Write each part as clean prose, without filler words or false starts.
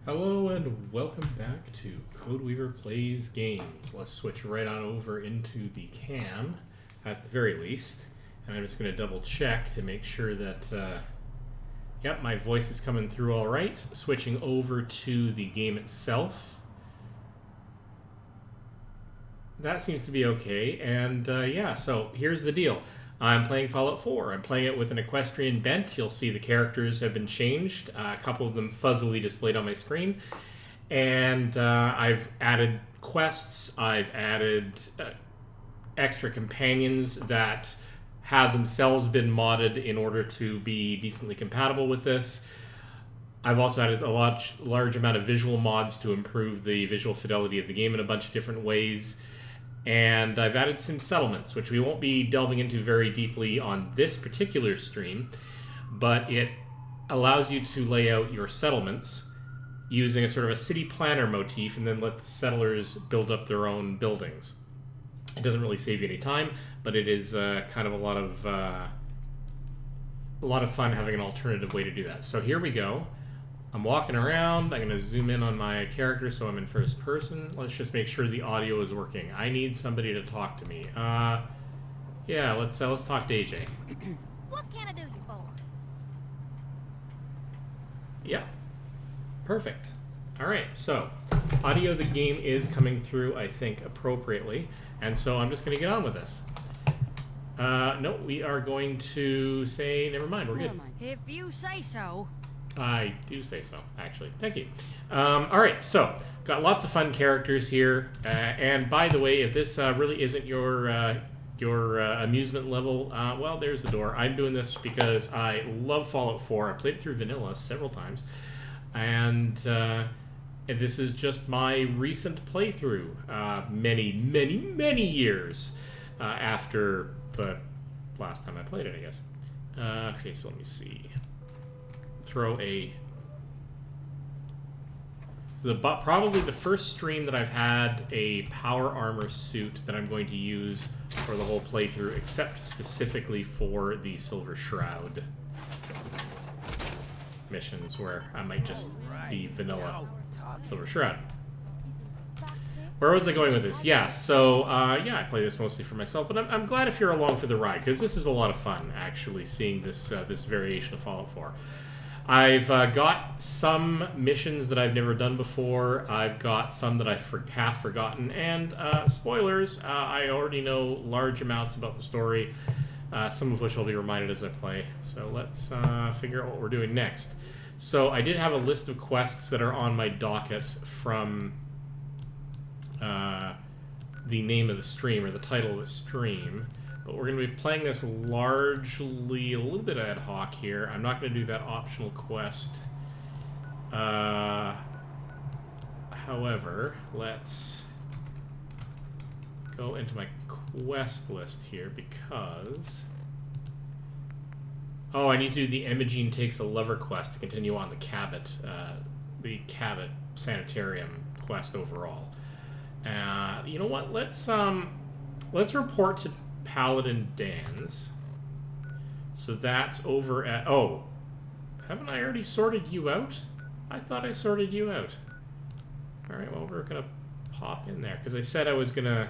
Hello and welcome back to Codeweaver Plays Games. Let's switch right on over into the cam, at the very least. And I'm just going to double check to make sure that, yep, my voice is coming through all right. Switching over to the game itself. That seems to be okay. And yeah, so here's the deal. I'm playing Fallout 4. I'm playing it with an Equestrian bent. You'll see the characters have been changed. A couple of them fuzzily displayed on my screen. And I've added quests. I've added extra companions that have themselves been modded in order to be decently compatible with this. I've also added a large amount of visual mods to improve the visual fidelity of the game in a bunch of different ways. And I've added some settlements, which we won't be delving into very deeply on this particular stream, but it allows you to lay out your settlements using a sort of a city planner motif and then let the settlers build up their own buildings. It doesn't really save you any time, but it is kind of a lot of fun having an alternative way to do that. So here we go. I'm walking around. I'm going to zoom in on my character so I'm in first person. Let's just make sure the audio is working. I need somebody to talk to me. Yeah, let's talk to AJ. What can I do you for? Yeah, perfect. All right, so audio of the game is coming through, I think, appropriately, and so I'm just going to get on with this. No, we are going to say, never mind, we're good. If you say so. I do say so, actually. Thank you. All right, so got lots of fun characters here. And by the way, if this really isn't your amusement level, well, there's the door. I'm doing this because I love Fallout 4. I played it through vanilla several times, and this is just my recent playthrough. Many years after the last time I played it, I guess. Okay, so let me see. Probably the first stream that I've had a power armor suit that I'm going to use for the whole playthrough, except specifically for the Silver Shroud missions, where I might just be vanilla Silver Shroud. Where was I going with this? Yeah, so yeah, I play this mostly for myself, but I'm glad if you're along for the ride, because this is a lot of fun, actually, seeing this this variation of Fallout 4. I've got some missions that I've never done before. I've got some that I half forgotten. And spoilers, I already know large amounts about the story, some of which I'll be reminded as I play. So let's figure out what we're doing next. So I did have a list of quests that are on my docket from the name of the stream, or the title of the stream. But we're going to be playing this largely a little bit ad hoc here. I'm not going to do that optional quest. However, let's go into my quest list here because... Oh, I need to do the Imogene Takes a Lever quest to continue on the Cabot Sanitarium quest overall. You know what? Let's report to Paladin Danse. So that's over at... Oh, haven't I already sorted you out? I thought I sorted you out. Alright, well, we're going to pop in there, because I said I was going to...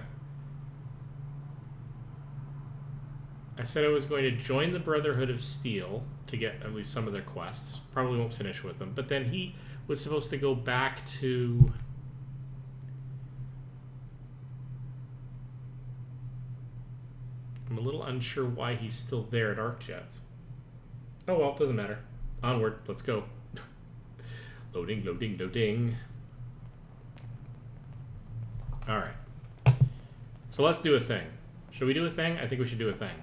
join the Brotherhood of Steel to get at least some of their quests. Probably won't finish with them. But then he was supposed to go back to... I'm a little unsure why he's still there at ArcJets. Oh well, doesn't matter. Onward, let's go. Loading, loading, loading. Alright. So let's do a thing. Should we do a thing? I think we should do a thing.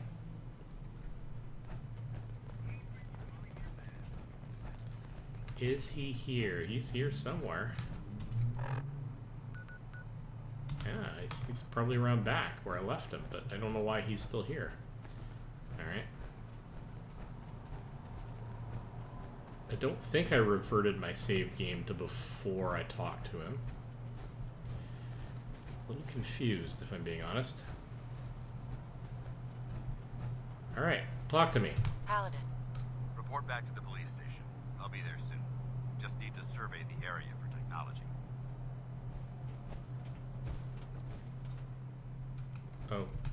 Is he here? He's here somewhere. Yeah, he's probably around back where I left him, but I don't know why he's still here. Alright. I don't think I reverted my save game to before I talked to him. A little confused, if I'm being honest. Alright, talk to me. Paladin. Report back to the police station. I'll be there soon. Just need to survey the area for technology.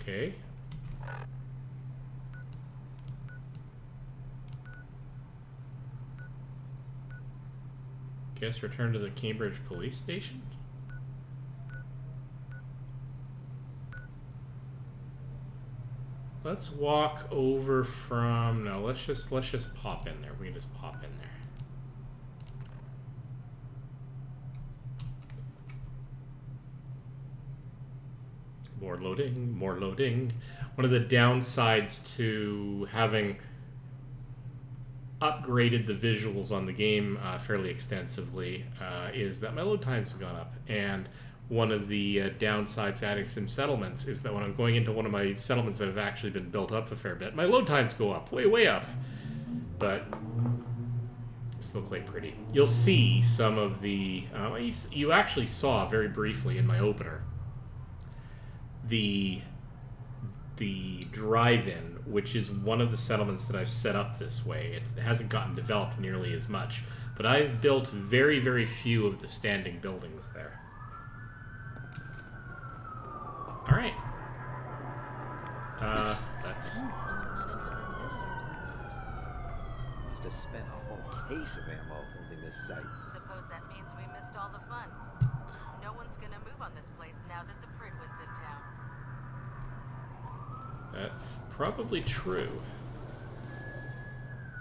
Okay. Guess return to the Cambridge police station? Let's walk over from... No, let's just pop in there. We can just pop in there. More loading, more loading. One of the downsides to having upgraded the visuals on the game fairly extensively is that my load times have gone up. And one of the downsides to adding some settlements is that when I'm going into one of my settlements that have actually been built up a fair bit, my load times go up, way up. But still quite pretty. You'll see some of the... you actually saw very briefly in my opener the drive-in, which is one of the settlements that I've set up this way. It hasn't gotten developed nearly as much, but I've built very, very few of the standing buildings there. All right. That's... Someone's not interested in visitors. Must have spent a whole case of ammo holding this site. Suppose that means we missed all the fun. No one's gonna move on this place now that the Pridwood's in town. That's probably true.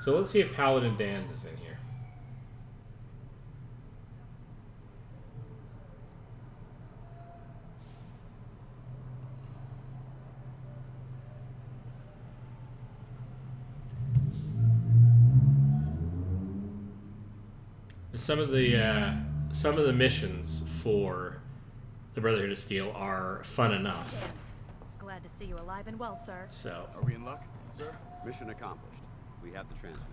So let's see if Paladin Danse is in here. Some of the missions for the Brotherhood of Steel are fun enough. Danse. Glad to see you alive and well, sir. So, Are we in luck, sir? Mission accomplished. We have the transmitter.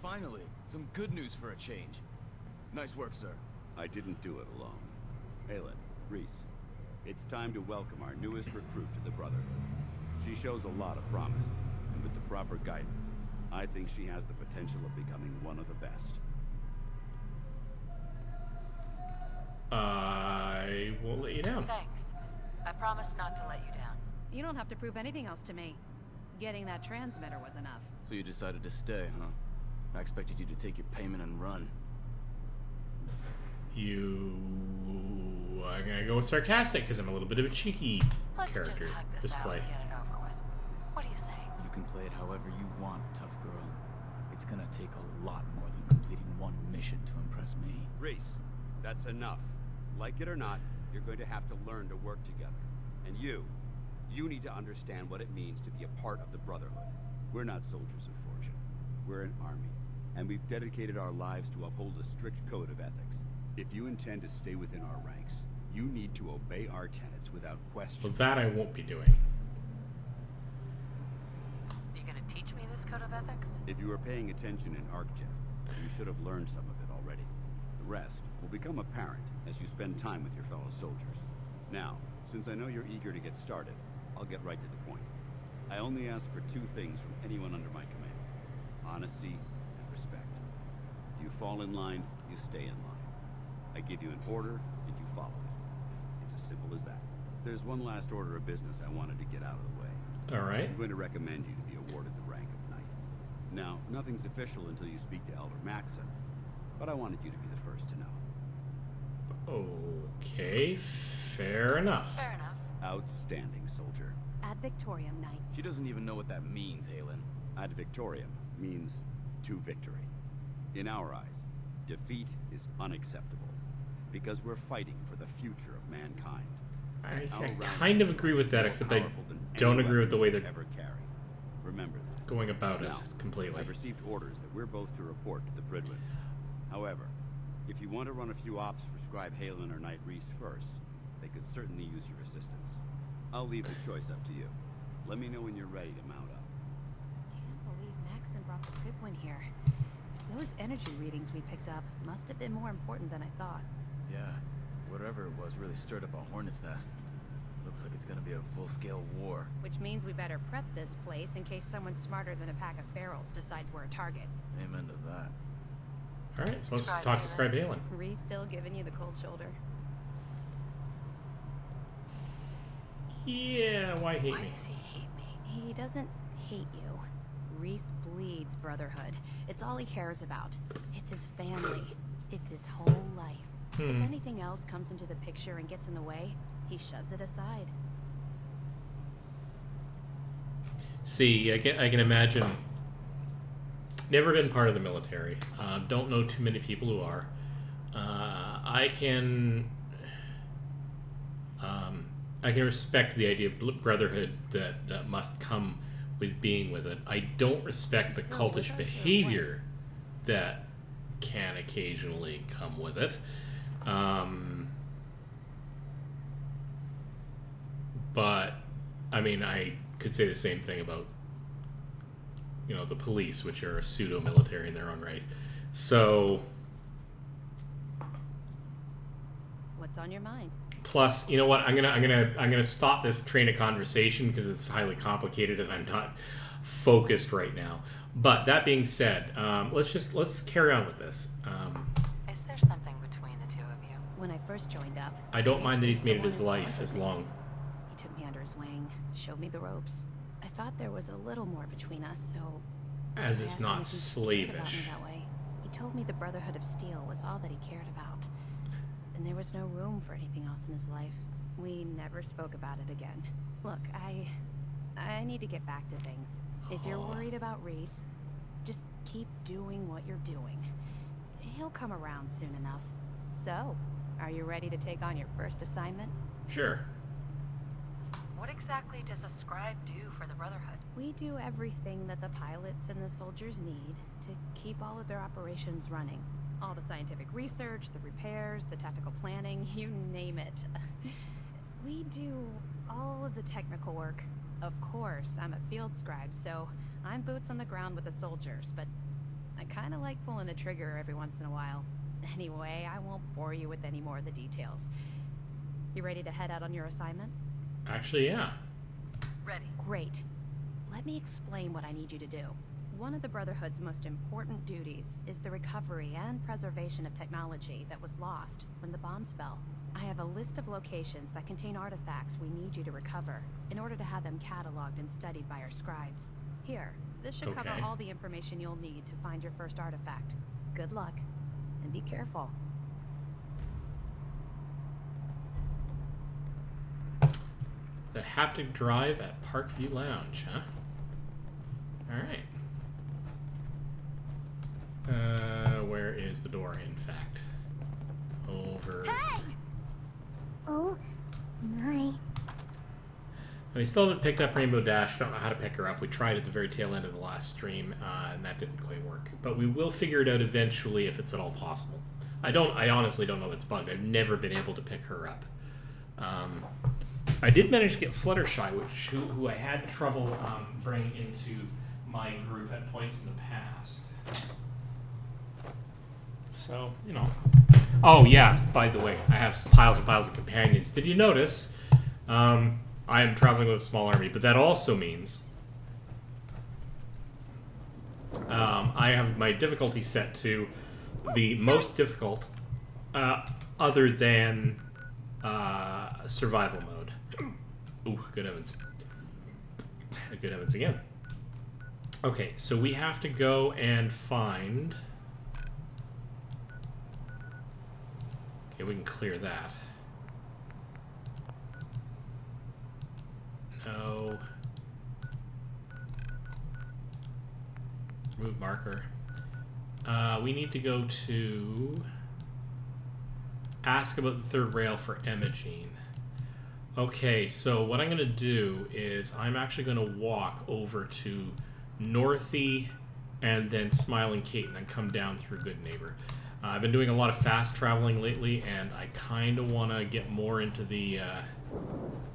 Finally, some good news for a change. Nice work, sir. I didn't do it alone. Aelin, Reese, it's time to welcome our newest recruit to the Brotherhood. She shows a lot of promise, and with the proper guidance, I think she has the potential of becoming one of the best. I will let you down. Thanks. I promise not to let you down. You don't have to prove anything else to me. Getting that transmitter was enough. So you decided to stay, huh? I expected you to take your payment and run. I'm gonna go with sarcastic because I'm a little bit of a cheeky Let's character just hug this out display. and get it over with. What do you say? You can play it however you want, tough girl. It's gonna take a lot more than completing one mission to impress me. Reese, that's enough. Like it or not, you're going to have to learn to work together. And you need to understand what it means to be a part of the Brotherhood. We're not soldiers of fortune. We're an army, and we've dedicated our lives to uphold a strict code of ethics. If you intend to stay within our ranks, you need to obey our tenets without question. Well, that I won't be doing. You gonna teach me this code of ethics? If you were paying attention in ArcGen, you should have learned some of it already. The rest will become apparent as you spend time with your fellow soldiers. Now, since I know you're eager to get started, I'll get right to the point. I only ask for two things from anyone under my command: honesty and respect. You fall in line, you stay in line. I give you an order, and you follow it. It's as simple as that. There's one last order of business I wanted to get out of the way. All right. I'm going to recommend you to be awarded the rank of Knight. Now, nothing's official until you speak to Elder Maxon, but I wanted you to be the first to know. Okay, fair enough. Fair enough. Outstanding, soldier. Ad Victoriam, Knight. She doesn't even know what that means, Halen. Ad Victoriam means to victory. In our eyes, defeat is unacceptable, because we're fighting for the future of mankind. I kind of agree with that, except I don't agree with the way they're ever carry. Remember that. going about it Now, completely. I've received orders that we're both to report to the Pridwood. However, if you want to run a few ops for Scribe Halen or Knight Reese first, they could certainly use your assistance. I'll leave the choice up to you. Let me know when you're ready to mount up. Can't believe Maxon brought the Pridwin here. Those energy readings we picked up must have been more important than I thought. Yeah, whatever it was really stirred up a hornet's nest. Looks like it's gonna be a full-scale war. Which means we better prep this place in case someone smarter than a pack of ferals decides we're a target. Amen to that. Alright, so let's Scribe talk to Halen. Scribe Halen. Reese still giving you the cold shoulder. Yeah, why hate Why me? does he hate me? He doesn't hate you. Reese bleeds brotherhood. It's all he cares about. It's his family. It's his whole life. If anything else comes into the picture and gets in the way, he shoves it aside. See, I can imagine. Never been part of the military. Don't know too many people who are. I can respect the idea of brotherhood that must come with being with it. I don't respect the Still with cultish us or behavior that can occasionally come with it. But I mean, I could say the same thing about, you know, the police, which are a pseudo-military in their own right. So, What's on your mind? plus, you know what? I'm gonna stop this train of conversation because it's highly complicated and I'm not focused right now. But that being said, let's carry on with this. Is there something between the two of you? When I first joined up, I don't mind that he's Reese made it was the his one who life as started me. long. He took me under his wing, showed me the ropes. I thought there was a little more between us, so As I it's asked him not if he cared about me slavish. that way. He told me the Brotherhood of Steel was all that he cared about, and there was no room for anything else in his life. We never spoke about it again. Look, I need to get back to things. If you're worried about Reese, just keep doing what you're doing. He'll come around soon enough. So, are you ready to take on your first assignment? Sure. What exactly does a scribe do for the Brotherhood? We do everything that the pilots and the soldiers need to keep all of their operations running. All the scientific research, the repairs, the tactical planning, you name it. We do all of the technical work. Of course, I'm a field scribe, so I'm boots on the ground with the soldiers, but I kind of like pulling the trigger every once in a while. Anyway, I won't bore you with any more of the details. You ready to head out on your assignment? Actually, yeah. Ready. Great. Let me explain what I need you to do. One of the Brotherhood's most important duties is the recovery and preservation of technology that was lost when the bombs fell. I have a list of locations that contain artifacts we need you to recover in order to have them cataloged and studied by our scribes. Here, this should cover Okay. all the information you'll need to find your first artifact. Good luck, and be careful. The haptic drive at Parkview Lounge, huh? Alright. Where is the door, in fact? Over. Oh my. We still haven't picked up Rainbow Dash. Don't know how to pick her up. We tried at the very tail end of the last stream, and that didn't quite work. But we will figure it out eventually if it's at all possible. I honestly don't know if it's bugged. I've never been able to pick her up. I did manage to get Fluttershy, who I had trouble bringing into my group at points in the past. So, you know. Oh, yeah, by the way, I have piles and piles of companions. Did you notice? I am traveling with a small army, but that also means I have my difficulty set to the most difficult, other than survival mode. Ooh, good heavens. Good heavens again. Okay, so we have to go and find... Okay, we can clear that. No. Remove marker. We need to go to... Ask about the third rail for Imogene. Okay, so what I'm going to do is I'm actually going to walk over to Northy and then Smiling Kate and then come down through Good Neighbor. I've been doing a lot of fast traveling lately, and I kind of want to get more into the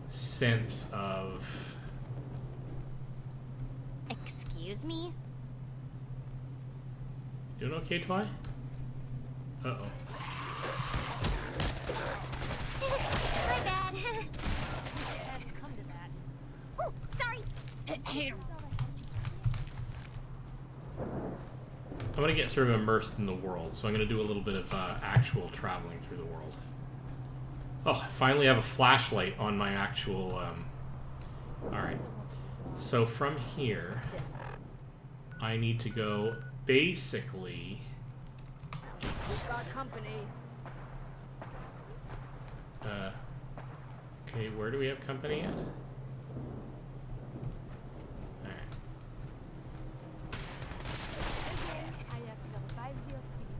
sense of... Excuse me? Doing okay, Twy? Uh-oh. My bad. Come to that. Oh, sorry. I want to get sort of immersed in the world, so I'm going to do a little bit of actual traveling through the world. Oh, I finally have a flashlight on my actual... Alright. So from here, I need to go basically... We've got company. Okay, where do we have company at? Alright. I have survived the hostilities.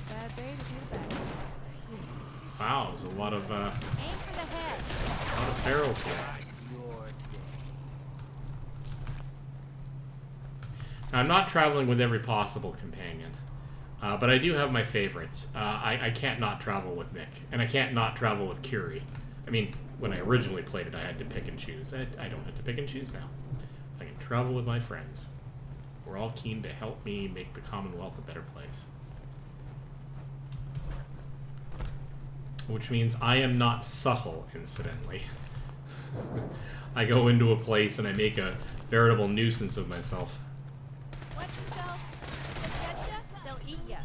Bad day to do bad. Wow, there's a lot of, Aim for the head. ferals here. Now, I'm not traveling with every possible companion, but I do have my favorites. I can't not travel with Nick, and I can't not travel with Curie. I mean, when I originally played it, I had to pick and choose. I don't have to pick and choose now. I can travel with my friends. We're all keen to help me make the Commonwealth a better place. Which means I am not subtle, incidentally. I go into a place and I make a veritable nuisance of myself. Watch yourself. They'll get ya, they'll eat ya.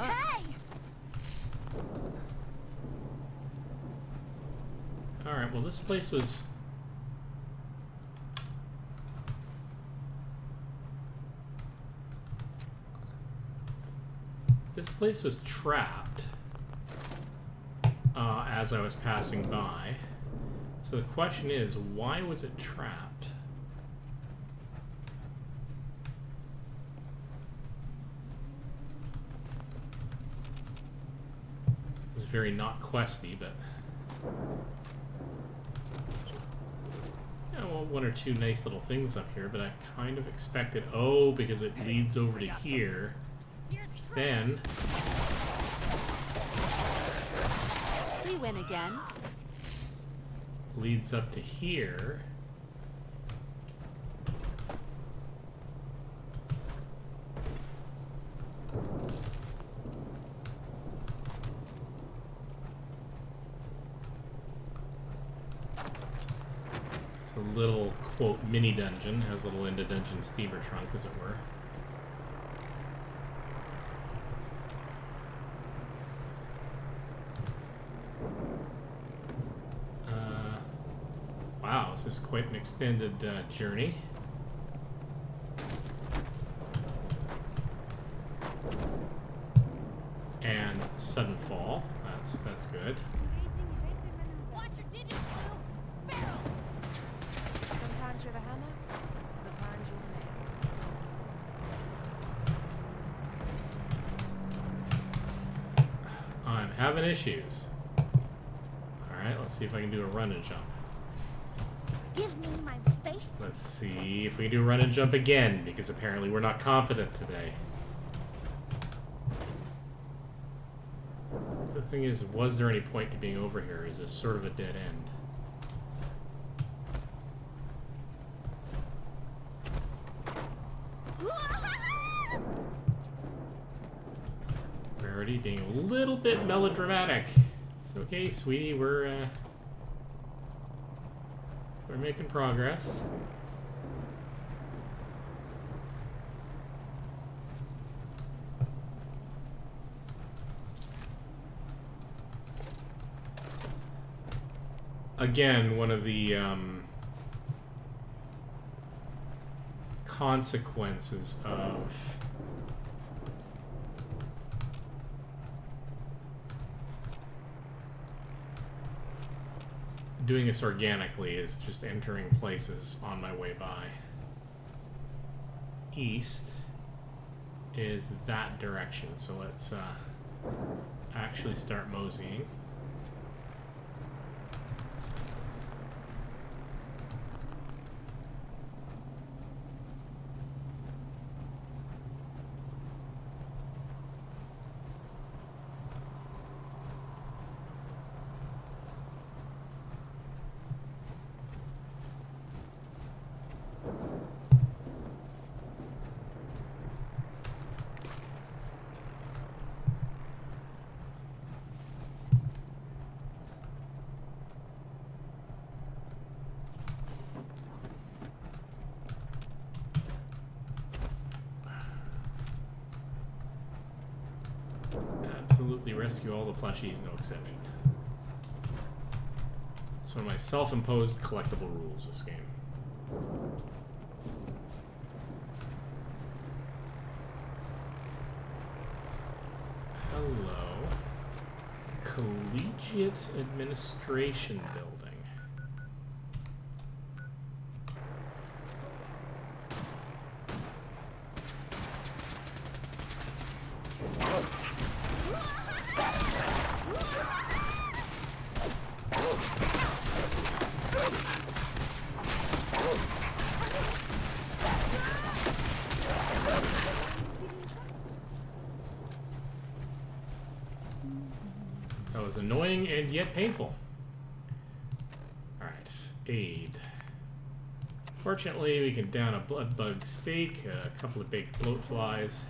Hey! Alright, well this place was... This place was trapped as I was passing by. So the question is, why was it trapped? It's very not questy, but... Yeah, well, one or two nice little things up here, but I kind of expected... Oh, because it leads over to here. Then... We win again. Leads up to here. It's a little, quote, mini dungeon. Has a little into dungeon steamer trunk, as it were. Wow, this is quite an extended journey. And sudden fall. That's good. Watch your digits, Blue. Barrel. Sometimes you're the hammer, other times you're the nail. I'm having issues. Alright, let's see if I can do a run and jump. Give me my space. Let's see if we can do a run and jump again, because apparently we're not competent today. The thing is, was there any point to being over here? Is this sort of a dead end? Rarity being a little bit melodramatic. It's okay, sweetie, we're making progress. Again, one of the consequences of doing this organically is just entering places on my way by. East is that direction, so let's actually start moseying. Rescue all the plushies, no exception. It's one of my self-imposed collectible rules, this game. Hello. Collegiate Administration Building. That was annoying and yet painful. Alright, aid. Fortunately, we can down a blood bug steak, a couple of baked bloat flies.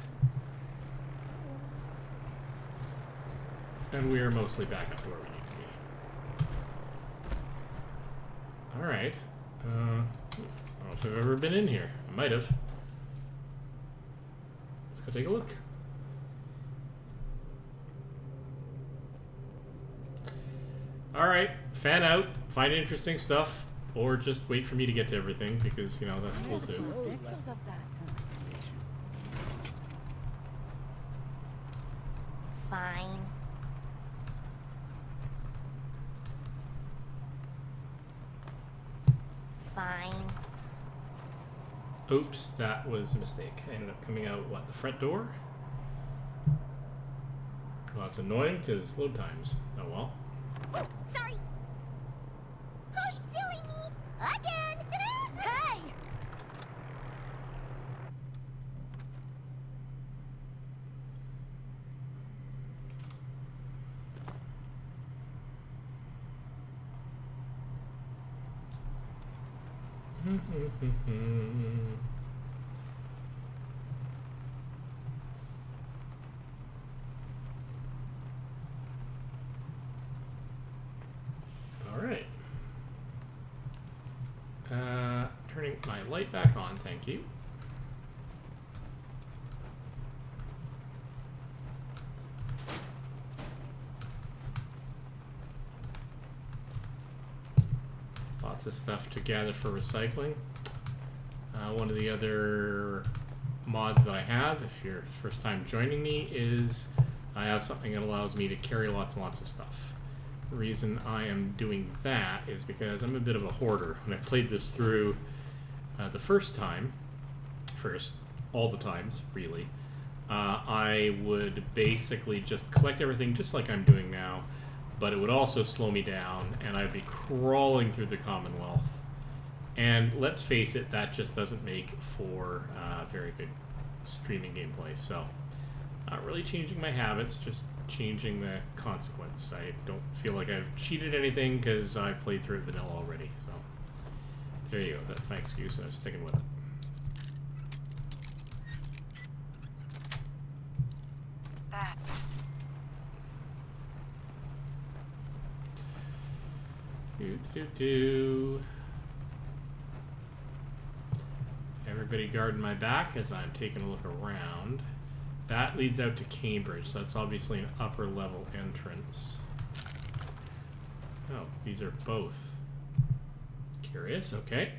And we are mostly back up to where we need to be. Alright. I don't know if I've ever been in here. I might have. Let's go take a look. Alright, fan out, find interesting stuff, or just wait for me to get to everything, because, you know, that's cool too. Pictures of that. Fine. Fine. Oops, that was a mistake. I ended up coming out, what, the front door? Well, that's annoying, because load times. Oh well. Sorry. Oh, silly me. Again. Hey. Alright. Turning my light back on, thank you. Lots of stuff to gather for recycling. One of the other mods that I have, if you're first time joining me, is I have something that allows me to carry lots and lots of stuff. The reason I am doing that is because I'm a bit of a hoarder. When I played this through the first time, all the times, really, I would basically just collect everything just like I'm doing now, but it would also slow me down, and I'd be crawling through the Commonwealth. And let's face it, that just doesn't make for very good streaming gameplay. So, not really changing my habits, just changing the consequence. I don't feel like I've cheated anything because I played through it vanilla already. So, there you go. That's my excuse, and I'm sticking with it. That's it. Do. Everybody guarding my back as I'm taking a look around. That leads out to Cambridge, so that's obviously an upper level entrance. Oh, these are both. Curious, okay.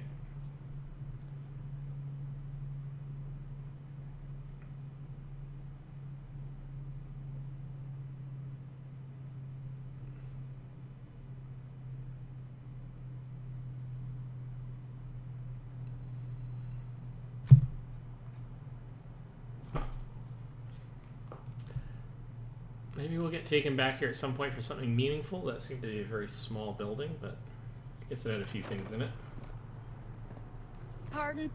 Maybe we'll get taken back here at some point for something meaningful. That seemed to be a very small building, but I guess it had a few things in it. Pardon?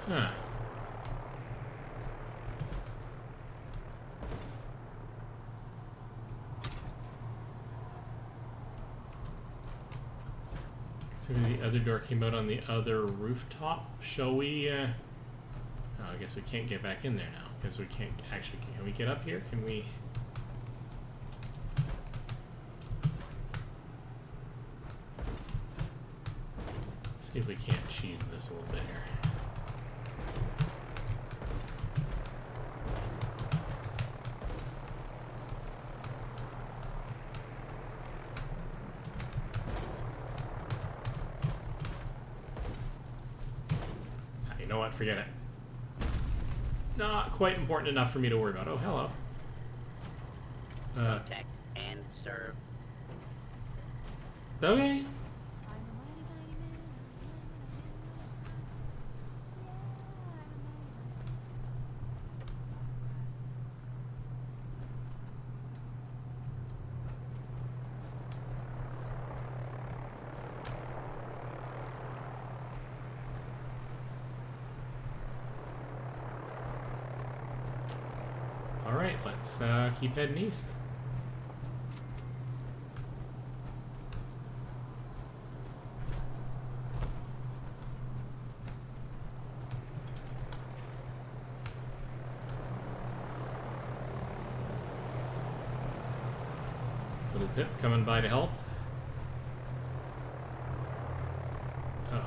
Huh. So the other door came out on the other rooftop. Shall we? Oh, I guess we can't get back in there now because we can't actually. Can we get up here? Can we? See if we can't cheese this a little bit here. You know what? Forget it. Not quite important enough for me to worry about. Oh, hello. Protect and serve. Okay. Alright, let's keep heading east. Little Pip coming by to help. Uh-oh.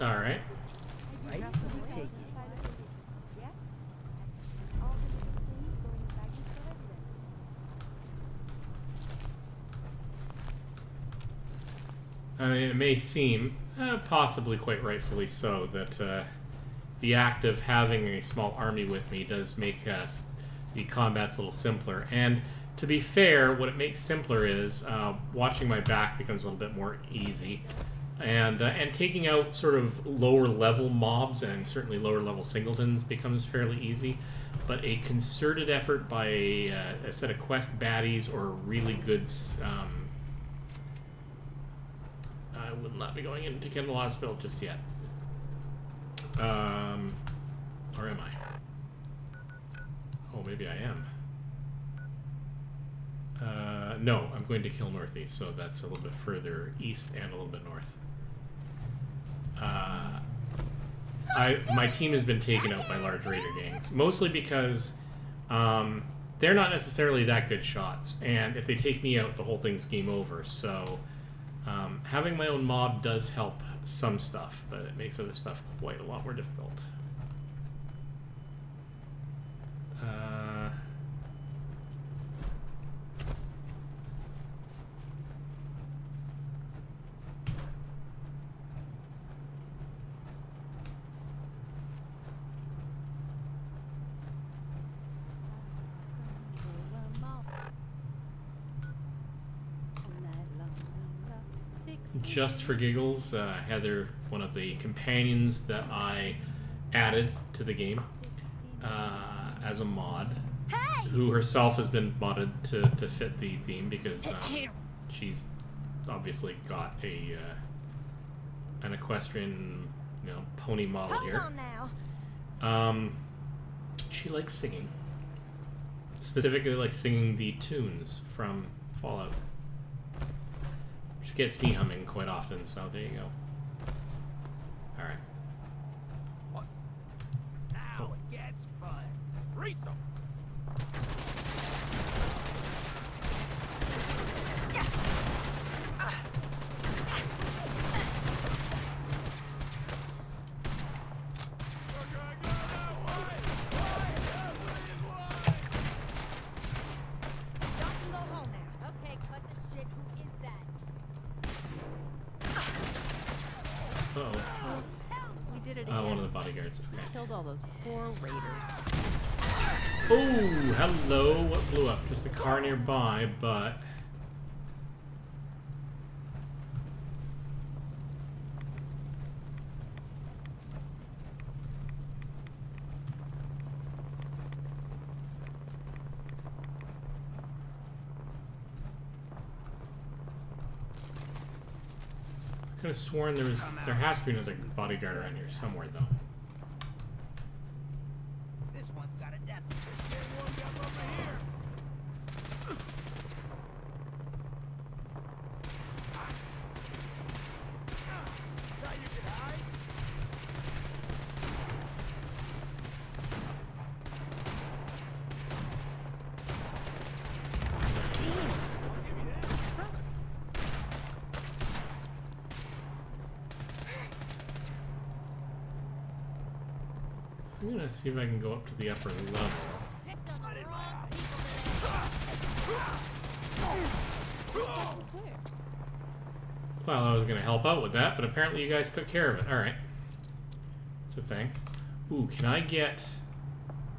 Alright. I mean, it may seem, possibly quite rightfully so, that the act of having a small army with me does make the combats a little simpler. And to be fair, what it makes simpler is watching my back becomes a little bit more easy. And taking out sort of lower level mobs and certainly lower level singletons becomes fairly easy. But a concerted effort by a set of quest baddies or really good... I will not be going into Kendall Hospital just yet. Or am I? Oh, maybe I am. No, I'm going to kill Northeast, so that's a little bit further east and a little bit north. My team has been taken out by large raider gangs, mostly because they're not necessarily that good shots, and if they take me out, the whole thing's game over. So having my own mob does help some stuff, but it makes other stuff quite a lot more difficult. Just for giggles, Heather, one of the companions that I added to the game as a mod, who herself has been modded to fit the theme because she's obviously got an equestrian, pony model here. Hold on now. She likes singing, specifically like singing the tunes from Fallout. She gets me humming quite often, so there you go. Alright. What? Now it gets fun. Race 'em. Okay, cut the shit. Who is that? Uh-oh. Oops. We did it again. One of the bodyguards. Okay. Killed all those poor raiders. Oh, hello. What blew up? Just a car nearby, but... I could have sworn there has to be another bodyguard around here somewhere, though. This one's got a death. I'm gonna see if I can go up to the upper level. Well, I was gonna help out with that, but apparently you guys took care of it. Alright. It's a thing. Ooh, can I get...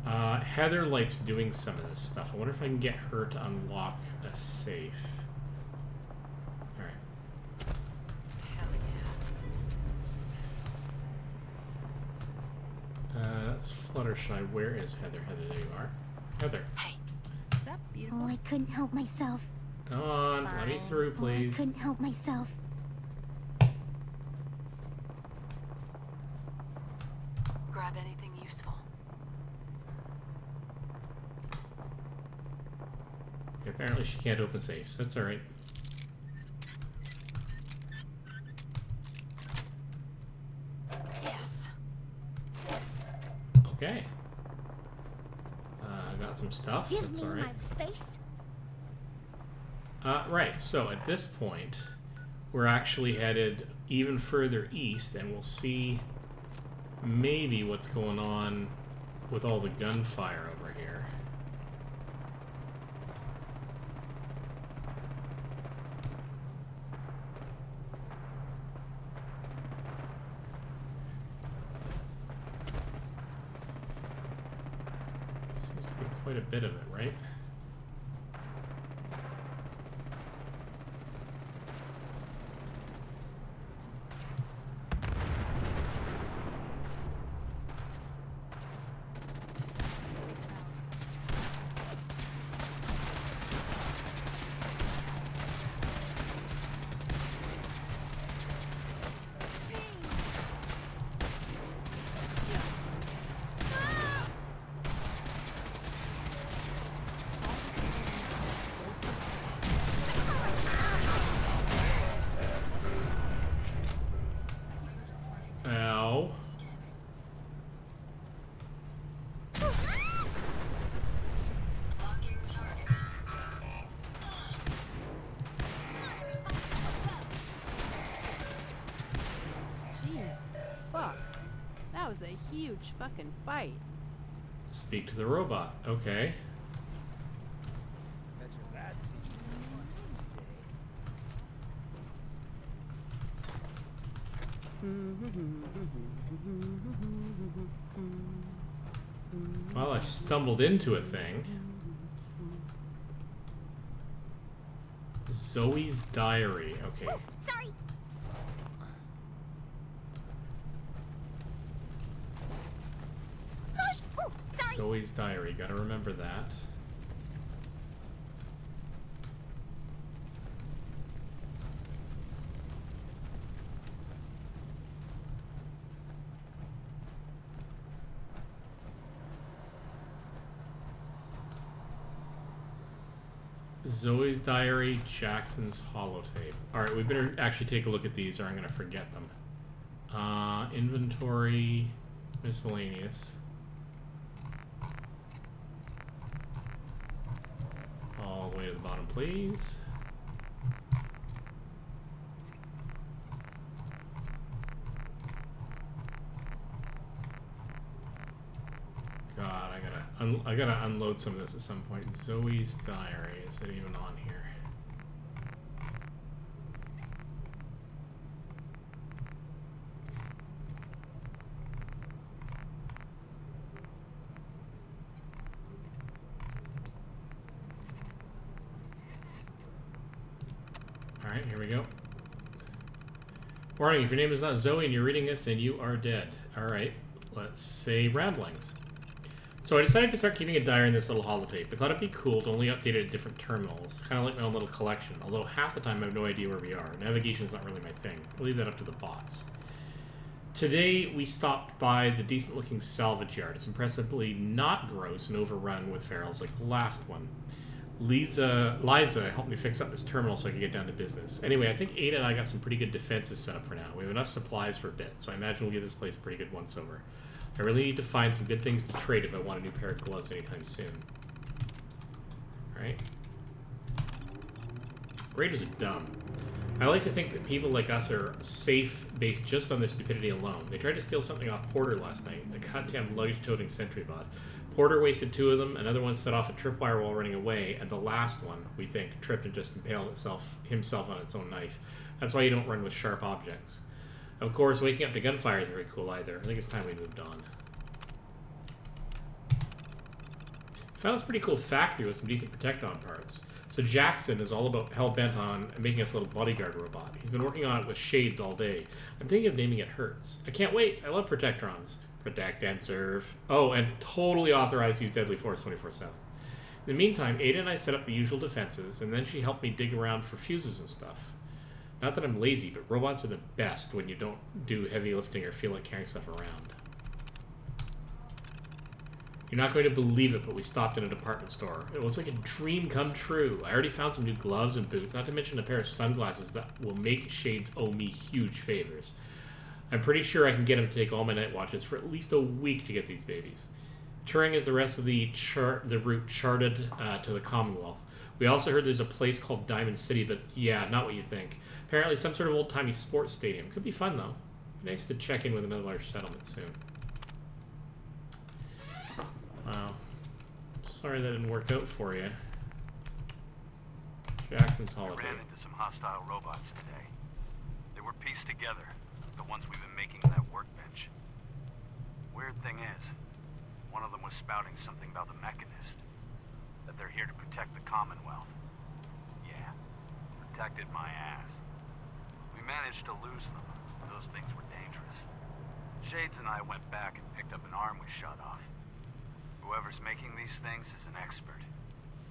Heather likes doing some of this stuff. I wonder if I can get her to unlock a safe. Alright. That's Fluttershy. Where is Heather? Heather, there you are. Heather. Hey. Is that beautiful? Oh, I couldn't help myself. Come on, let me through, Oh, I please. couldn't help myself. Grab anything useful. Okay, apparently she can't open safes. That's alright. Yes. Okay. Got some stuff. Give That's me alright. my space. Right, so at this point, we're actually headed even further east, and we'll see maybe what's going on with all the gunfire over here. Seems to be quite a bit of it, right? Ow. Jesus fuck. That was a huge fucking fight. Speak to the robot. Okay. Betcha that seems on Wednesday. Well, I stumbled into a thing. Zoe's diary. Okay. Sorry. Oh, sorry. Zoe's diary. Gotta remember that. Zoe's diary, Jackson's holotape. Alright, we better actually take a look at these or I'm going to forget them. Inventory, miscellaneous. All the way to the bottom, please. God, I gotta unload some of this at some point. Zoe's diary, is it even on here? Alright, here we go. Warning, if your name is not Zoe and you're reading this, then you are dead. Alright, let's say ramblings. So I decided to start keeping a diary in this little holotape. I thought it'd be cool to only update it at different terminals. Kind of like my own little collection, although half the time I have no idea where we are. Navigation is not really my thing. I'll leave that up to the bots. Today we stopped by the decent looking salvage yard. It's impressively not gross and overrun with ferals like the last one. Liza helped me fix up this terminal so I could get down to business. Anyway, I think Ada and I got some pretty good defenses set up for now. We have enough supplies for a bit, so I imagine we'll give this place a pretty good once over. I really need to find some good things to trade if I want a new pair of gloves anytime soon. Alright. Raiders are dumb. I like to think that people like us are safe based just on their stupidity alone. They tried to steal something off Porter last night, a goddamn luggage-toting sentry bot. Porter wasted 2 of them, another one set off a tripwire while running away, and the last one, we think, tripped and just impaled himself on its own knife. That's why you don't run with sharp objects. Of course, waking up to gunfire isn't very cool either. I think it's time we moved on. Found this pretty cool factory with some decent Protectron parts. So Jackson is all about hell-bent on making us a little bodyguard robot. He's been working on it with shades all day. I'm thinking of naming it Hertz. I can't wait. I love Protectrons. Protect and serve. Oh, and totally authorized to use deadly force 24/7. In the meantime, Ada and I set up the usual defenses, and then she helped me dig around for fuses and stuff. Not that I'm lazy, but robots are the best when you don't do heavy lifting or feel like carrying stuff around. You're not going to believe it, but we stopped in a department store. It was like a dream come true. I already found some new gloves and boots, not to mention a pair of sunglasses that will make Shades owe me huge favors. I'm pretty sure I can get him to take all my night watches for at least a week to get these babies. Turing is the rest of the route charted to the Commonwealth. We also heard there's a place called Diamond City, but yeah, not what you think. Apparently some sort of old-timey sports stadium. Could be fun, though. Be nice to check in with another large settlement soon. Wow. Sorry that didn't work out for you. Jackson's I holiday. ran into some hostile robots today. They were pieced together, the ones we've been making in that workbench. Weird thing is, one of them was spouting something about the Mechanist, that they're here to protect the Commonwealth. Yeah, protected my ass. We managed to lose them. Those things were dangerous. Shades and I went back and picked up an arm we shot off. Whoever's making these things is an expert.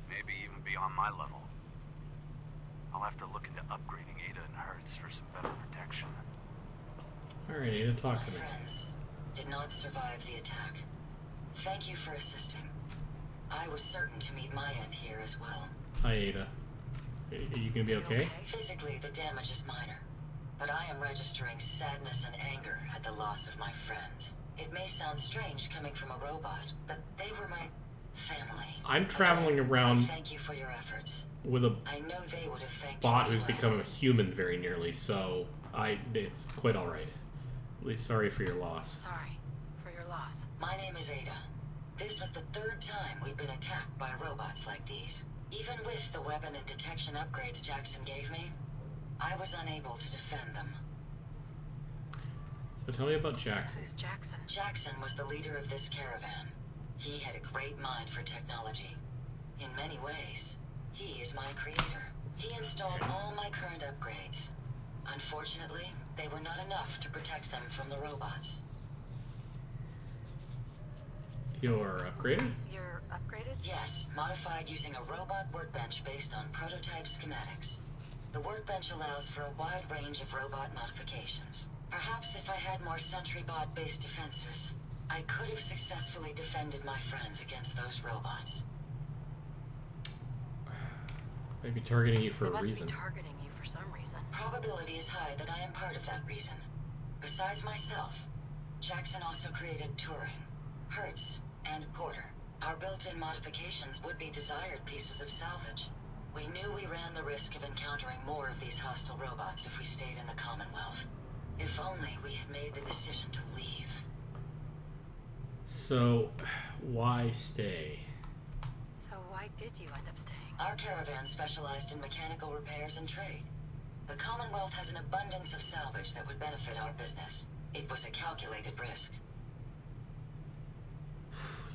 Maybe even beyond my level. I'll have to look into upgrading Ada and Hertz for some better protection. Alright, Ada, talk to me. Friends did not survive the attack. Thank you for assisting. I was certain to meet my end here as well. Hi, Ada. Are you gonna be okay? Physically, the damage is minor, but I am registering sadness and anger at the loss of my friends. It may sound strange coming from a robot, but they were my family. I'm traveling around Thank you for your efforts. with a I know they would have thanked bot you who's as well. become a human very nearly, so it's quite alright. At least sorry for your loss. Sorry for your loss. My name is Ada. This was the 3rd time we've been attacked by robots like these. Even with the weapon and detection upgrades Jackson gave me, I was unable to defend them. So tell me about Jackson. Who's Jackson? Jackson was the leader of this caravan. He had a great mind for technology. In many ways, he is my creator. He installed all my current upgrades. Unfortunately, they were not enough to protect them from the robots. You're upgraded? You're upgraded? Yes, modified using a robot workbench based on prototype schematics. The workbench allows for a wide range of robot modifications. Perhaps if I had more sentry bot-based defenses, I could have successfully defended my friends against those robots. Maybe targeting you for They a must reason. be targeting you for some reason. Probability is high that I am part of that reason. Besides myself, Jackson also created Turing, Hertz, and Porter. Our built-in modifications would be desired pieces of salvage. We knew we ran the risk of encountering more of these hostile robots if we stayed in the Commonwealth. If only we had made the decision to leave. So, why stay? So why did you end up staying? Our caravan specialized in mechanical repairs and trade. The Commonwealth has an abundance of salvage that would benefit our business. It was a calculated risk.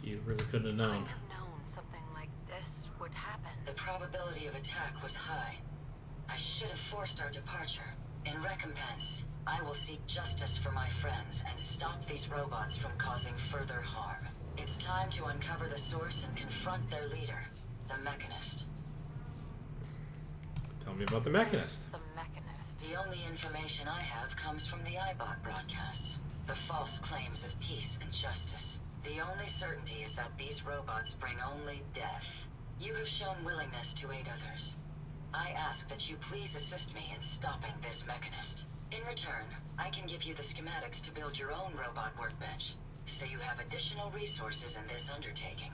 You really couldn't have known. Couldn't have known something like this would happen. The probability of attack was high. I should have forced our departure. In recompense, I will seek justice for my friends and stop these robots from causing further harm. It's time to uncover the source and confront their leader, the Mechanist. Tell me about the Mechanist. The Mechanist. The only information I have comes from the iBot broadcasts. The false claims of peace and justice. The only certainty is that these robots bring only death. You have shown willingness to aid others. I ask that you please assist me in stopping this Mechanist. In return, I can give you the schematics to build your own robot workbench, so you have additional resources in this undertaking.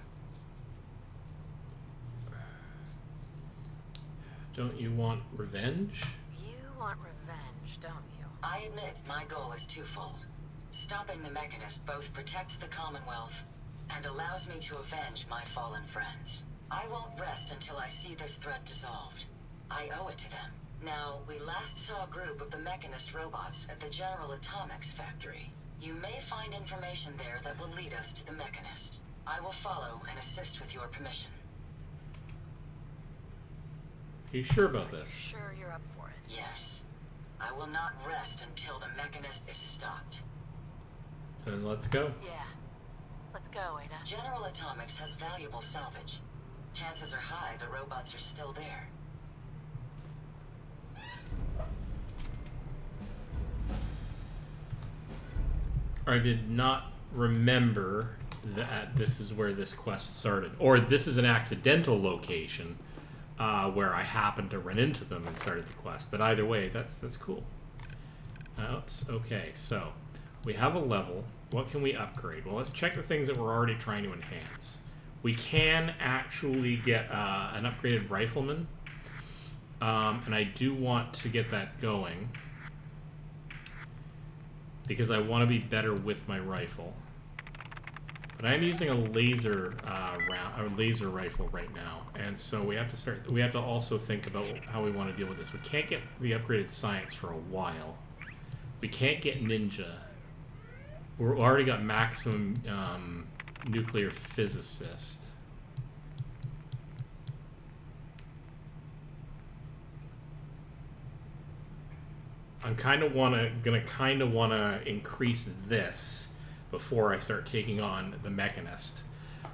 Don't you want revenge? You want revenge, don't you? I admit my goal is twofold. Stopping the Mechanist both protects the Commonwealth and allows me to avenge my fallen friends. I won't rest until I see this threat dissolved. I owe it to them. Now, we last saw a group of the Mechanist robots at the General Atomics factory. You may find information there that will lead us to the Mechanist. I will follow and assist with your permission. Are you sure about this? Sure you're up for it? Yes. I will not rest until the Mechanist is stopped. Then let's go. Yeah. Let's go, Ada. General Atomics has valuable salvage. Chances are high the robots are still there. I did not remember that this is where this quest started. Or this is an accidental location where I happened to run into them and started the quest. But either way, that's cool. Oops. Okay, so we have a level. What can we upgrade? Well, let's check the things that we're already trying to enhance. We can actually get an upgraded rifleman. And I do want to get that going, because I want to be better with my rifle. But I am using a laser laser rifle right now, and so we have to start. We have to also think about how we want to deal with this. We can't get the upgraded science for a while. We can't get ninja. We're already got maximum nuclear physicist. I'm gonna wanna increase this before I start taking on the Mechanist.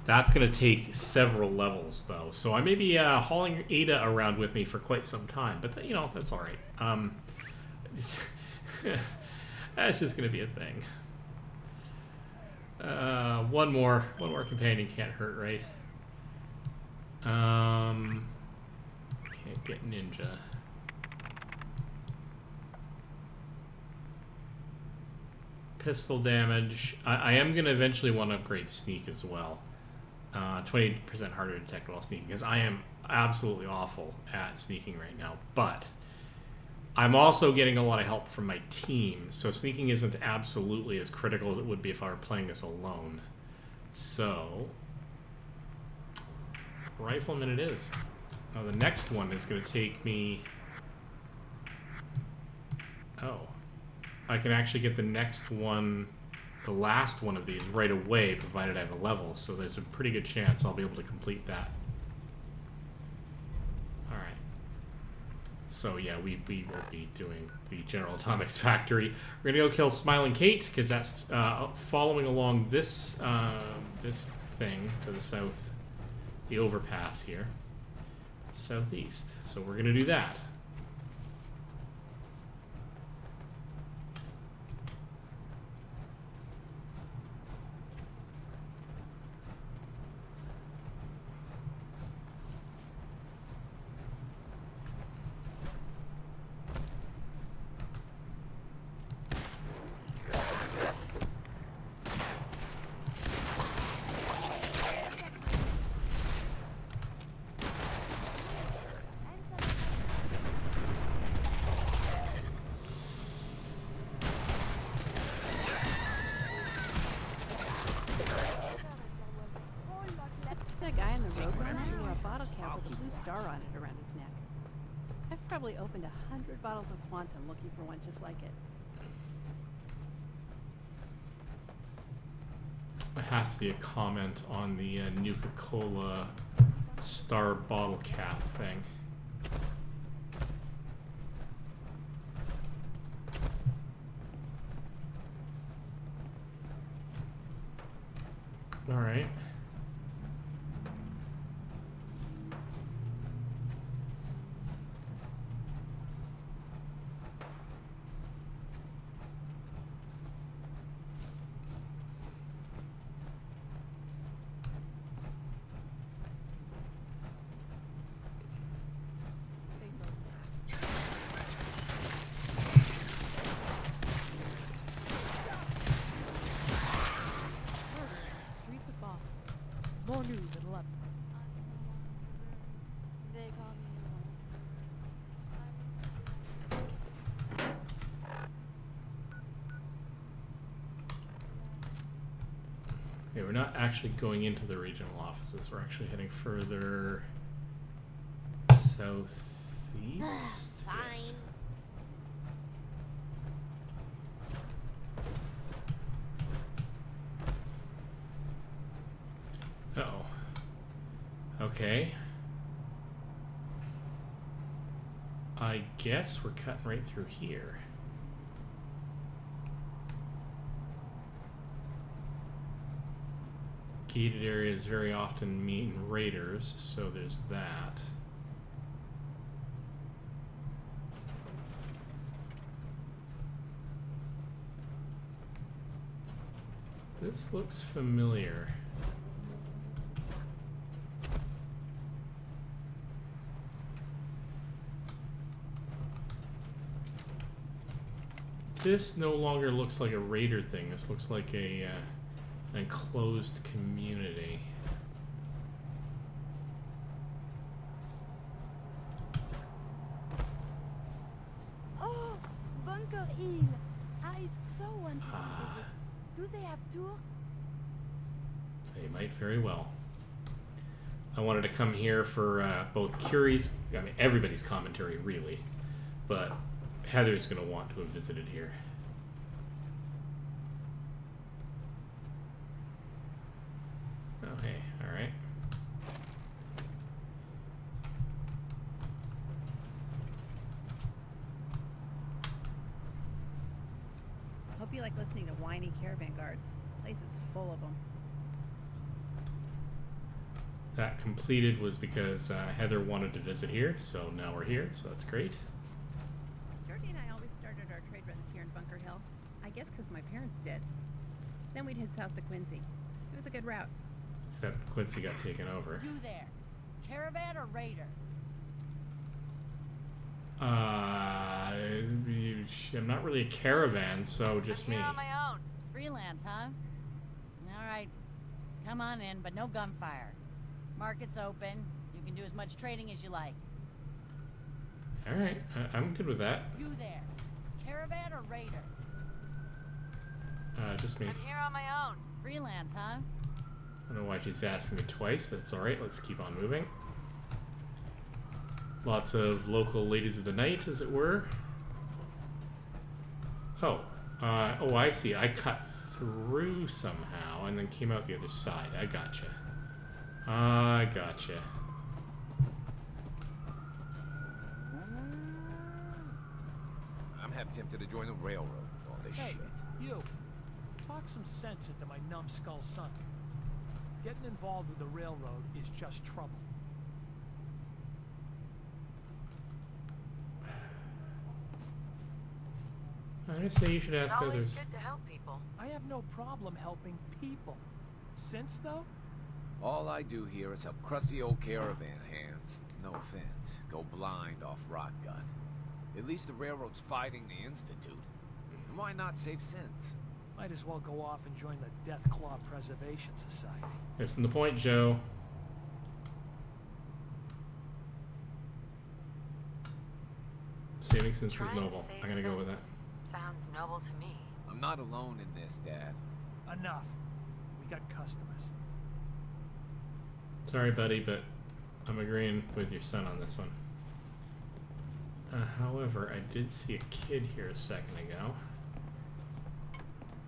That's gonna take several levels though, so I may be hauling Ada around with me for quite some time. But you know, that's all right. That's just gonna be a thing. One more companion can't hurt, right? Can't get ninja. Pistol damage. I am going to eventually want to upgrade sneak as well. 20% harder to detect while sneaking, because I am absolutely awful at sneaking right now. But I'm also getting a lot of help from my team, so sneaking isn't absolutely as critical as it would be if I were playing this alone. So, rifleman it is. Now the next one is going to take me... Oh. I can actually get the next one, the last one of these, right away, provided I have a level. So there's a pretty good chance I'll be able to complete that. Alright. So yeah, we will be doing the General Atomics factory. We're going to go kill Smiling Kate, because that's following along this, this thing to the south, the overpass here, southeast. So we're going to do that. Probably opened 100 bottles of Quantum looking for one just like it. It has to be a comment on the Nuka-Cola star bottle cap thing. All right. Stay focused. Streets of Boston. More news at 11. They call me Okay, we're not actually going into the regional offices. We're actually heading further southeast. Yes. Uh-oh. Okay. I guess we're cutting right through here. Gated areas very often mean raiders, so there's that. This looks familiar. This no longer looks like a raider thing. This looks like a an enclosed community. Oh, Bunker Hill. I so wanted to visit. Do they have tours? They might very well. I wanted to come here for both Curie's, I mean everybody's commentary really, but Heather's going to want to have visited here. Oh hey, alright. Hope you like listening to whiny caravan guards. Place is full of them. That completed was because Heather wanted to visit here, so now we're here, so that's great. Jordy and I always started our trade runs here in Bunker Hill. I guess because my parents did. Then we'd head south to Quincy. It was a good route. Except Quincy got taken over. You there, caravan or raider? I'm not really a caravan, so just I'm me. here on my own. Freelance, huh? All right. Come on in, but no gunfire. Market's open. You can do as much trading as you like. Alright, I'm good with that. You there, caravan or raider? Just me. I'm here on my own. Freelance, huh? I don't know why she's asking me twice, but it's alright. Let's keep on moving. Lots of local ladies of the night, as it were. Oh. Oh, I see. I cut through somehow and then came out the other side. I gotcha. I gotcha. I'm half tempted to join the railroad with all this Hey, shit. you. Talk some sense into my numbskull son. Getting involved with the railroad is just trouble. I'm gonna say you should ask It's always others. good to help people. I have no problem helping people. Sense, though? All I do here is help crusty old caravan hands. No offense. Go blind off rot gut. At least the railroad's fighting the Institute. And why not save sins? Might as well go off and join the Death Claw Preservation Society. Listen to the point, Joe. Saving sense is Trying to noble. save I'm gonna go with that. sense sounds noble to me. I'm not alone in this, Dad. Enough. We got customers. Sorry, buddy, but I'm agreeing with your son on this one. However, I did see a kid here a second ago.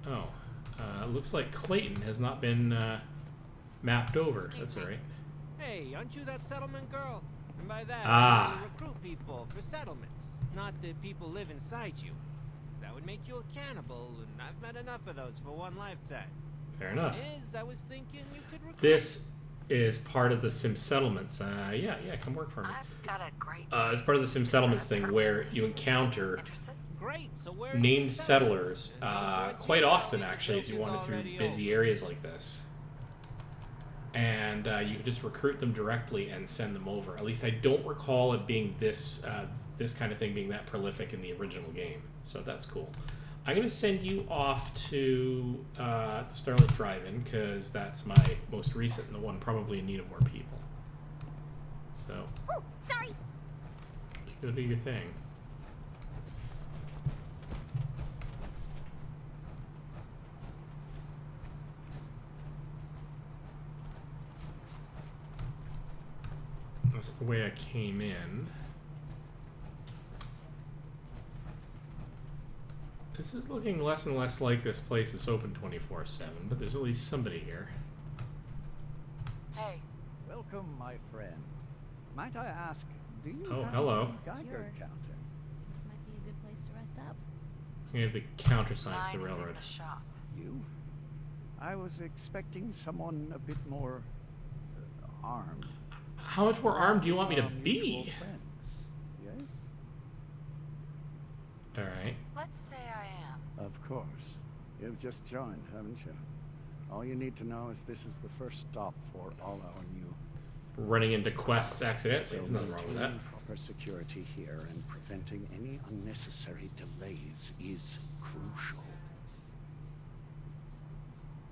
Oh, looks like Clayton has not been mapped over. Excuse That's me. all right. Hey, aren't you that settlement girl? And by that, Ah. I mean recruit people for settlements, not the people live inside you. That would make you a cannibal, and I've met enough of those for one lifetime. Fair enough. I was thinking you could recruit. This is part of the Sim Settlements. Yeah, come work for me. I've got a great. It's part of the Sim Settlements thing where you encounter Great. So where is named this settlers quite often, actually, as you wander through busy areas like this. And you can just recruit them directly and send them over. At least I don't recall it being this kind of thing being that prolific in the original game. So that's cool. I'm going to send you off to the Starlight Drive-In because that's my most recent and the one probably in need of more people. So. Oh, sorry. Go do your thing. That's the way I came in. This is looking less and less like this place is open 24/7, but there's at least somebody here. Hey. Welcome, my friend. Might I ask, do you Oh, have hello. a Geiger counter? This might be a good place to rest up. I'm gonna have the countersign for the Mine is in railroad. the shop. You? I was expecting someone a bit more armed. How much more armed do you want me to Mutual be? friends, yes? Alright. Let's say I am. Of course. You've just joined, haven't you? All you need to know is this is the first stop for all our new... Running into quests accidentally. There's nothing wrong with that. maintaining proper security here and preventing any unnecessary delays is crucial.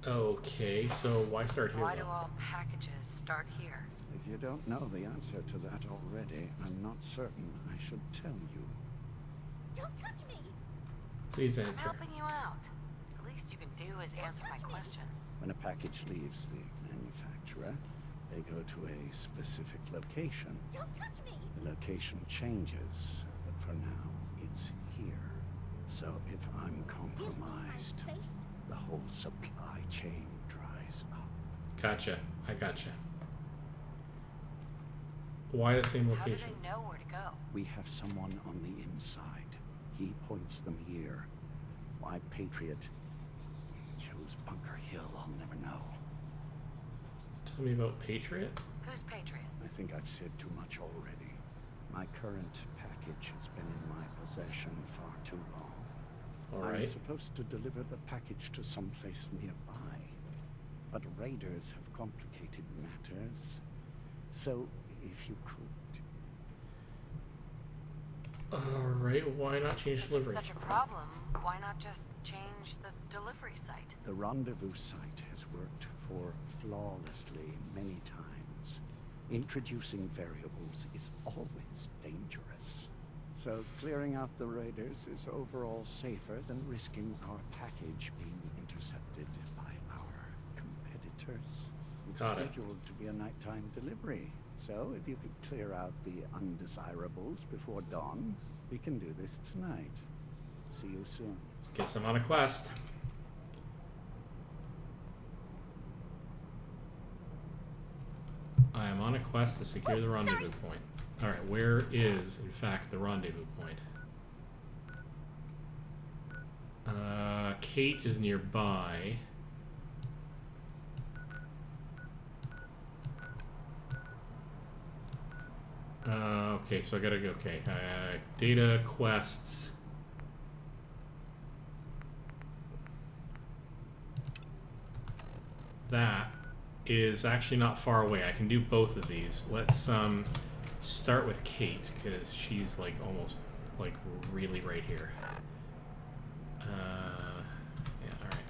Okay, so why start here? Why do though? all packages start here? If you don't know the answer to that already, I'm not certain I should tell you. Don't touch me. Please I'm answer. helping you out. The least you can do is answer my question. When a package leaves the manufacturer, they go to a specific location. Don't touch me. The location changes, but for now, it's here. So if I'm compromised, the whole supply chain dries up. Gotcha. I gotcha. Why the same How do location? they know where to go? We have someone on the inside. He points them here. Why Patriot chose Bunker Hill, I'll never know. Tell me about Patriot? Who's Patriot? I think I've said too much already. My current package has been in my possession far too long. I'm Alright. supposed to deliver the package to someplace nearby. But raiders have complicated matters. So, if you could... Alright, why not change If delivery? it's such a problem, why not just change the delivery site? The rendezvous site has worked for flawlessly many times. Introducing variables is always dangerous. So clearing out the raiders is overall safer than risking our package being intercepted by our competitors. It's Got it. scheduled to be a nighttime delivery. So if you could clear out the undesirables before dawn, we can do this tonight. See you soon. Guess I'm on a quest. I am on a quest to secure the rendezvous point. Alright, where is, in fact, the rendezvous point? Kate is nearby. Okay, so I gotta go, okay. Data, quests. That is actually not far away. I can do both of these. Let's start with Kate, because she's like almost like really right here. Yeah, alright.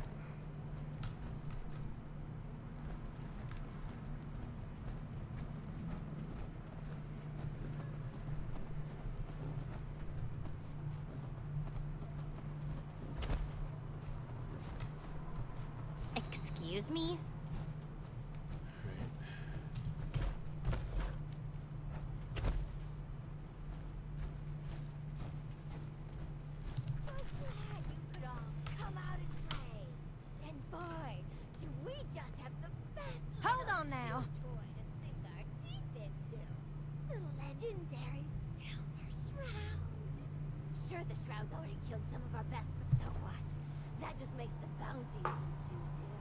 Excuse me? So glad you could all come out and play. And boy, do we just have the best Hold little on now. toy to sink our teeth into. The legendary Silver Shroud. Sure, the Shroud's already killed some of our best, but so what? That just makes the bounty even juicier.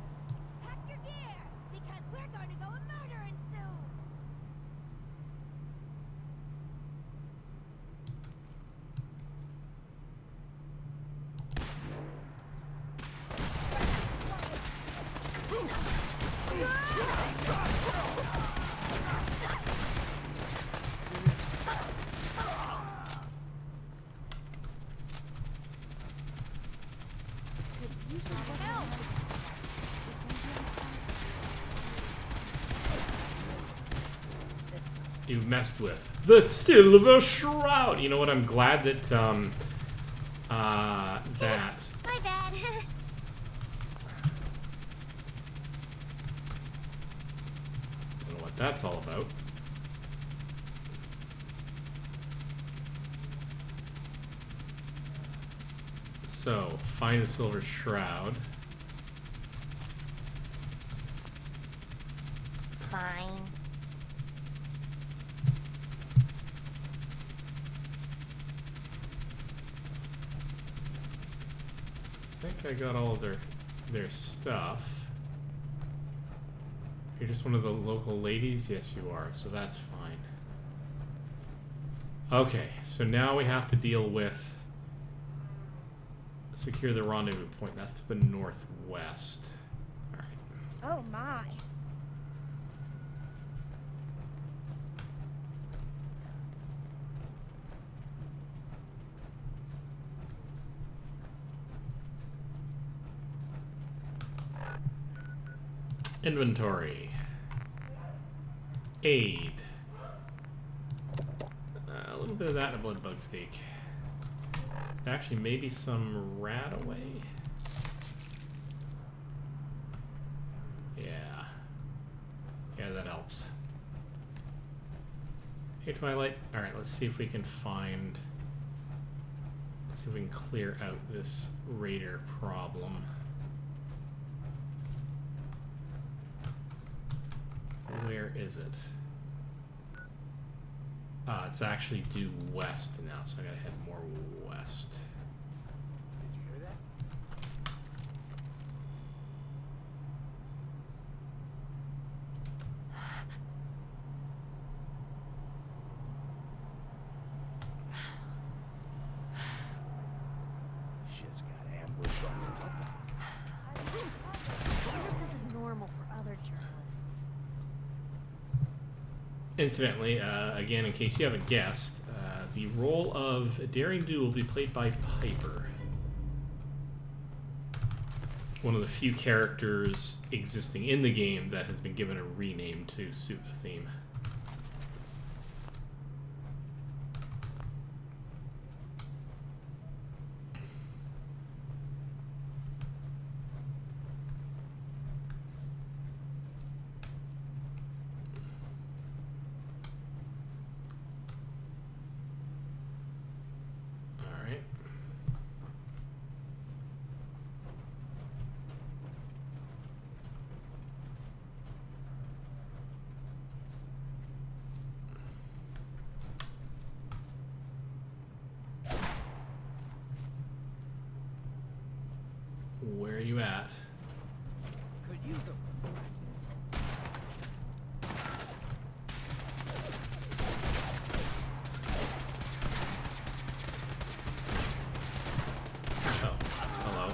You messed with the Silver Shroud. You know what? I'm glad that that. My bad. I don't know what that's all about. So, find the Silver Shroud. Fine. I think I got all of their stuff. You're just one of the local ladies? Yes, you are, so that's fine. Okay, so now we have to deal with secure the rendezvous point. That's to the northwest. Alright. Oh my. Inventory. Aid. A little bit of that and a blood bug steak. Actually, maybe some rat away. Yeah. Yeah, that helps. Hey, Twilight. Alright, let's see if we can find... Let's see if we can clear out this raider problem. Where is it? It's actually due west now, so I gotta head more west. Did you hear that? Shit's got ambushed on the top. I wonder if this is normal for other journalists. Incidentally, again, in case you haven't guessed, the role of Daring Do will be played by Piper. One of the few characters existing in the game that has been given a rename to suit the theme. Where are you at? Could use a practice. Oh, hello.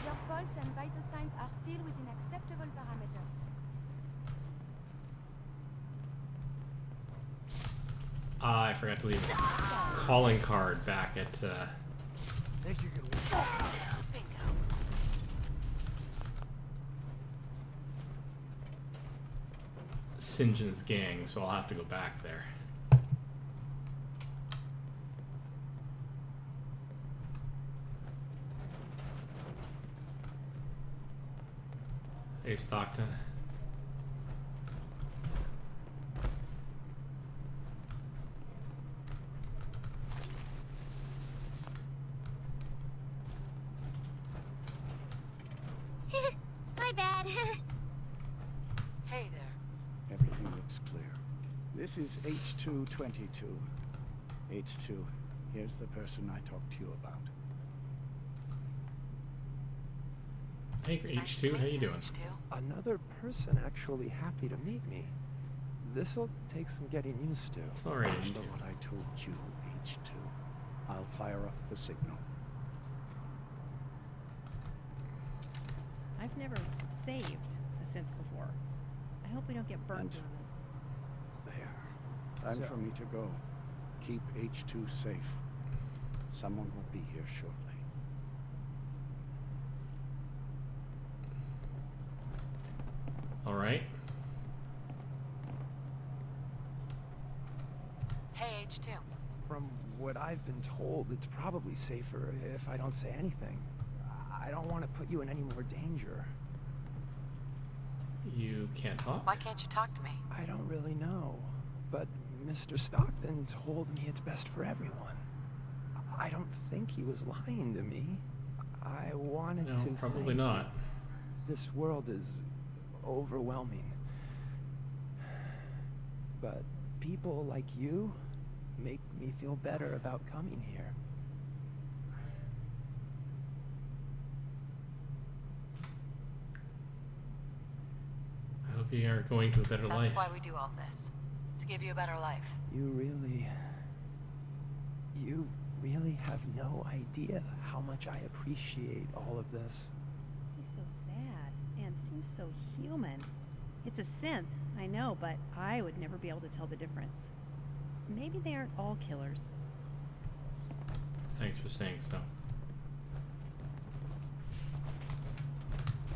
Your pulse and vital signs are still within acceptable parameters. I forgot to leave a calling card back at Think you can win? St. John's gang, so I'll have to go back there. Hey, Stockton. Hey there. Everything looks clear. This is H222. H2, here's the person I talked to you about. Hey, H2, how you doing? Another person actually happy to meet me. This'll take some getting used to. It's alright, Remember what I told you, H2. I'll fire up the signal. I've never saved a synth before. I hope we don't get burnt And doing this. there. Time for me to go. Keep H2 safe. Someone will be here shortly. All right. Hey, H2. From what I've been told, it's probably safer if I don't say anything. I don't want to put you in any more danger. You can't talk? Why can't you talk to me? I don't really know, but Mr. Stockton told me it's best for everyone. I don't think he was lying to me. I wanted No, to probably thank not. you. This world is overwhelming. But people like you make me feel better about coming here. I hope you are going to a better life. That's why we do all this. To give you a better life. You really have no idea how much I appreciate all of this. He's so sad and seems so human. It's a synth, I know, but I would never be able to tell the difference. Maybe they aren't all killers. Thanks for saying so.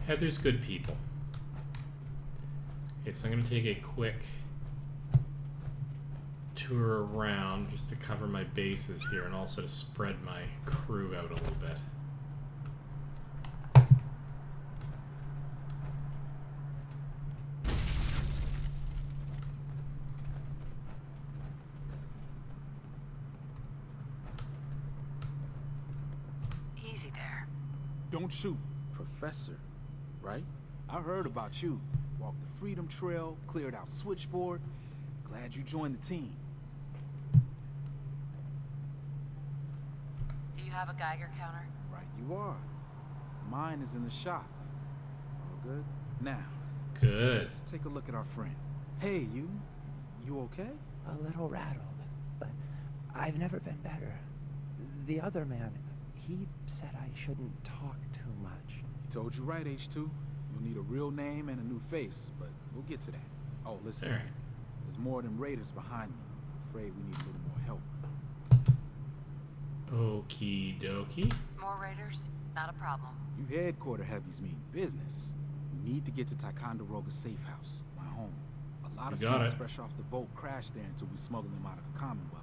Heather's good people. Okay, so I'm going to take a quick tour around just to cover my bases here and also to spread my crew out a little bit. Easy there. Don't shoot, Professor, right? I heard about you. Walked the Freedom Trail, cleared out Switchboard. Glad you joined the team. Do you have a Geiger counter? Right you are. Mine is in the shop. All good? Now. Good. Let's take a look at our friend. Hey, you okay? A little rattled, but I've never been better. The other man, he said I shouldn't talk too much. He told you right, H2. You'll need a real name and a new face, but we'll get to that. Oh, listen. All right. There's more than raiders behind me. I'm afraid we need a little more help. Okie dokie. More raiders? Not a problem. You headquarter heavies mean business. We need to get to Ticonderoga's safe house, my home. A lot of You got synths it. fresh off the boat crashed there until we smuggled them out of the Commonwealth.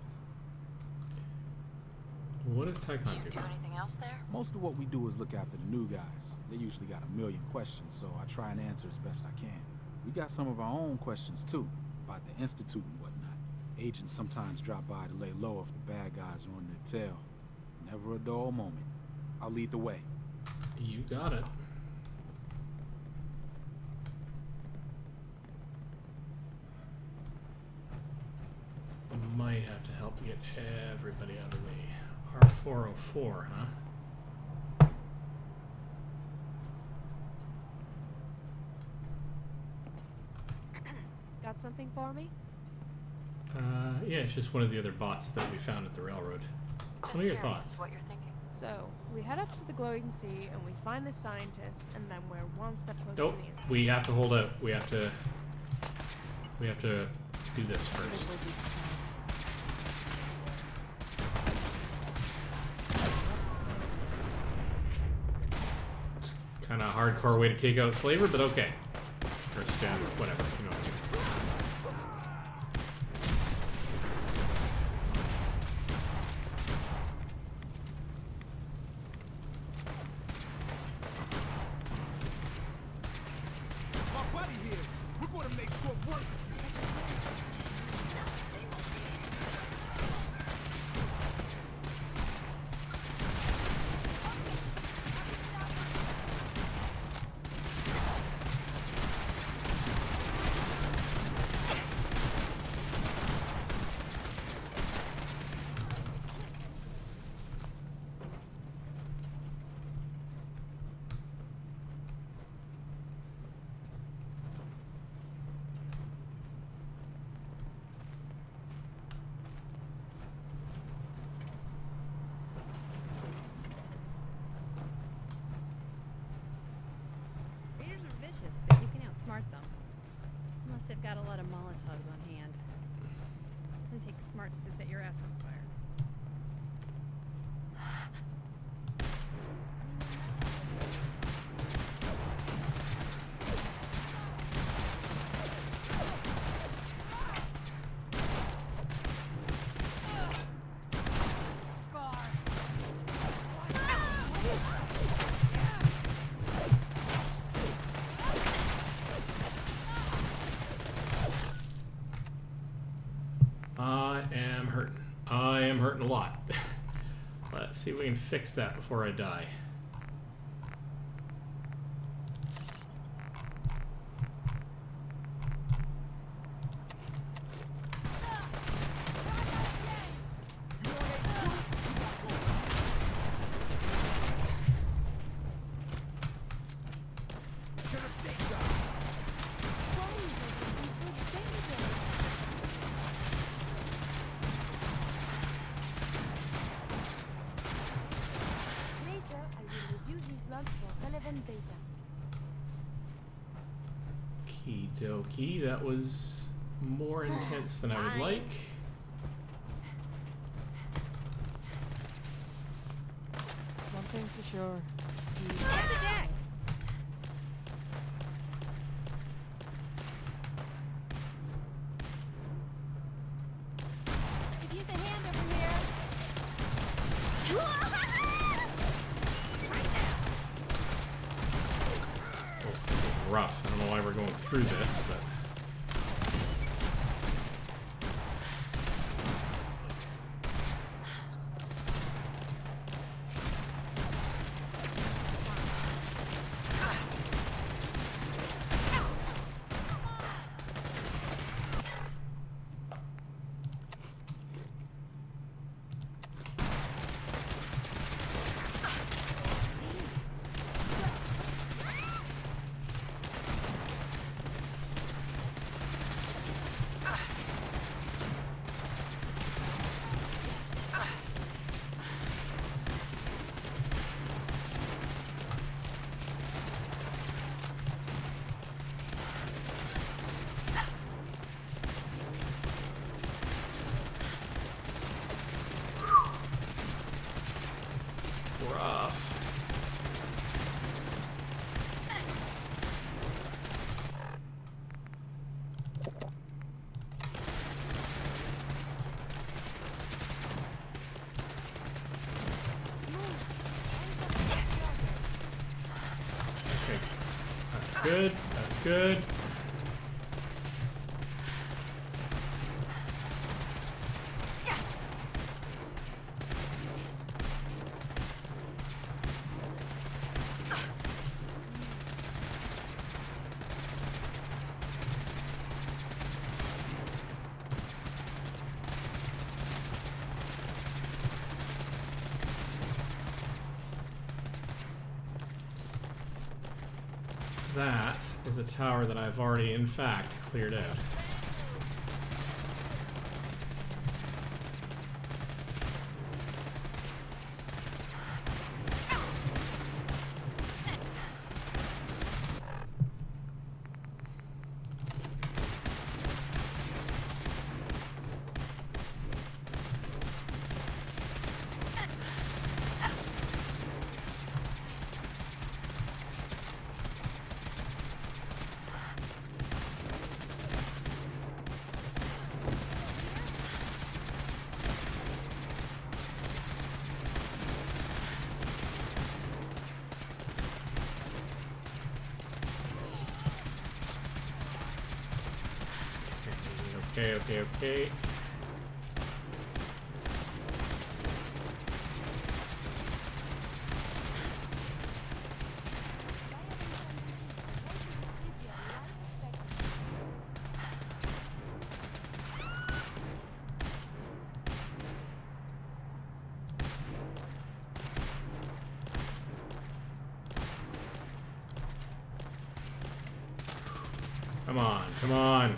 What is You do Ticonderoga? anything else there? Most of what we do is look after the new guys. They usually got a million questions, so I try and answer as best I can. We got some of our own questions too, about the Institute and whatnot. Agents sometimes drop by to lay low if the bad guys are on their tail. Never a dull moment. I'll lead the way. You got it. Might have to help get everybody out of the way. R404, huh? Got something for me? Yeah, it's just one of the other bots that we found at the railroad. Just What are your curious thoughts? what you're thinking. So, we head up to the glowing sea and we find the scientist, and then we're one step closer Nope. to the end. We have to hold out. We have to do this first. This will be Kind of hardcore way to take out Slaver, but okay. Or stab, whatever. You know what I mean. My buddy here. We're going to make short work. Guess they've got a lot of Molotovs on hand. Doesn't take smarts to set your ass on fire. I am hurting a lot. Let's see if we can fix that before I die. Okie dokie, that was more intense than I would like. One thing's for sure. Clear the deck! Could use a hand over here. Rough. I don't know why we're going through this, but... Good, that's good. That is a tower that I've already, in fact, cleared out. Okay. Come on.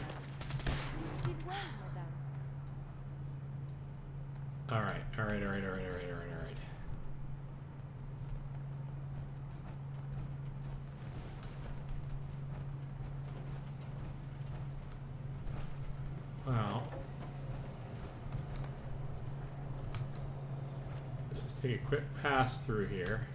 All right. take a quick pass through here.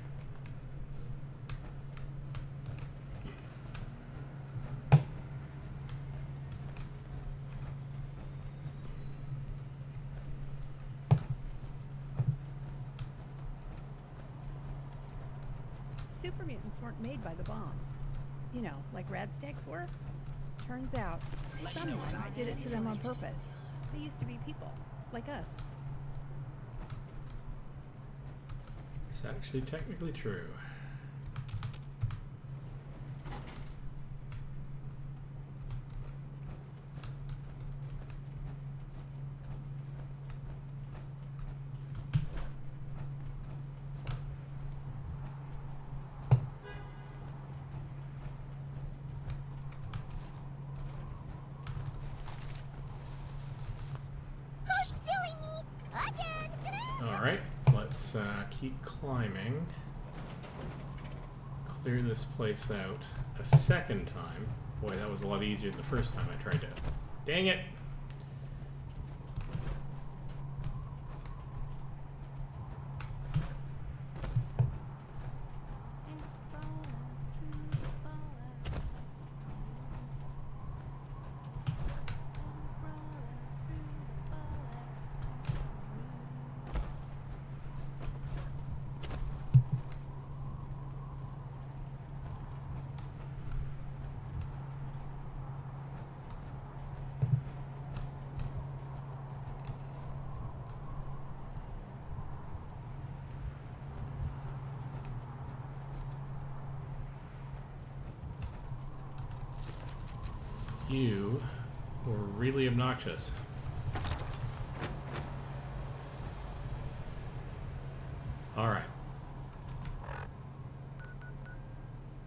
Super mutants weren't made by the bombs. You know, like Radstag's were. Turns out, someone did it to them on purpose. They used to be people, like us. It's actually technically true. Alright, let's keep climbing. Clear this place out a second time. Boy, that was a lot easier than the first time I tried to. Dang it! You were really obnoxious. Alright.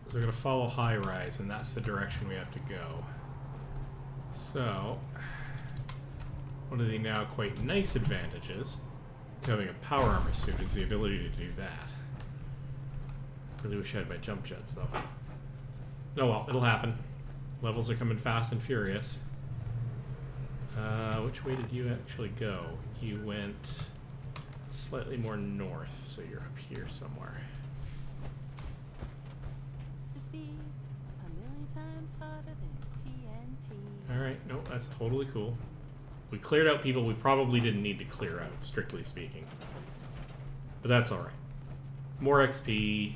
So we're going to follow high rise, and that's the direction we have to go. So, one of the now quite nice advantages to having a power armor suit is the ability to do that. Really wish I had my jump jets, though. Oh well, it'll happen. Levels are coming fast and furious. Which way did you actually go? You went slightly more north, so you're up here somewhere. Alright, no, that's totally cool. We cleared out people we probably didn't need to clear out, strictly speaking. But that's alright. More XP,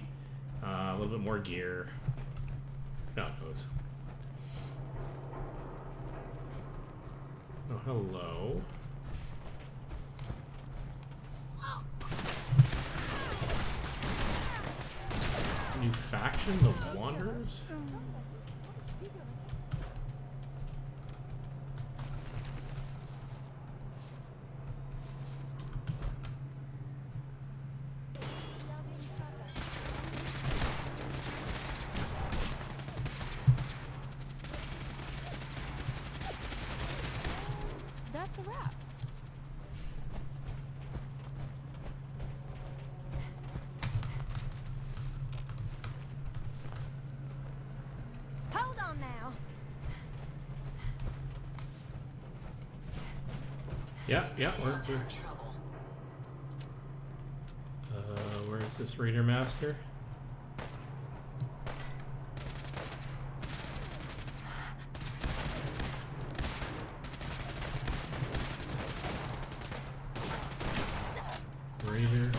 a little bit more gear. How it goes. Oh, hello. New faction, the Wanderers? That's a wrap. Hold on now. Yeah, we're where is this Raider Master? Raider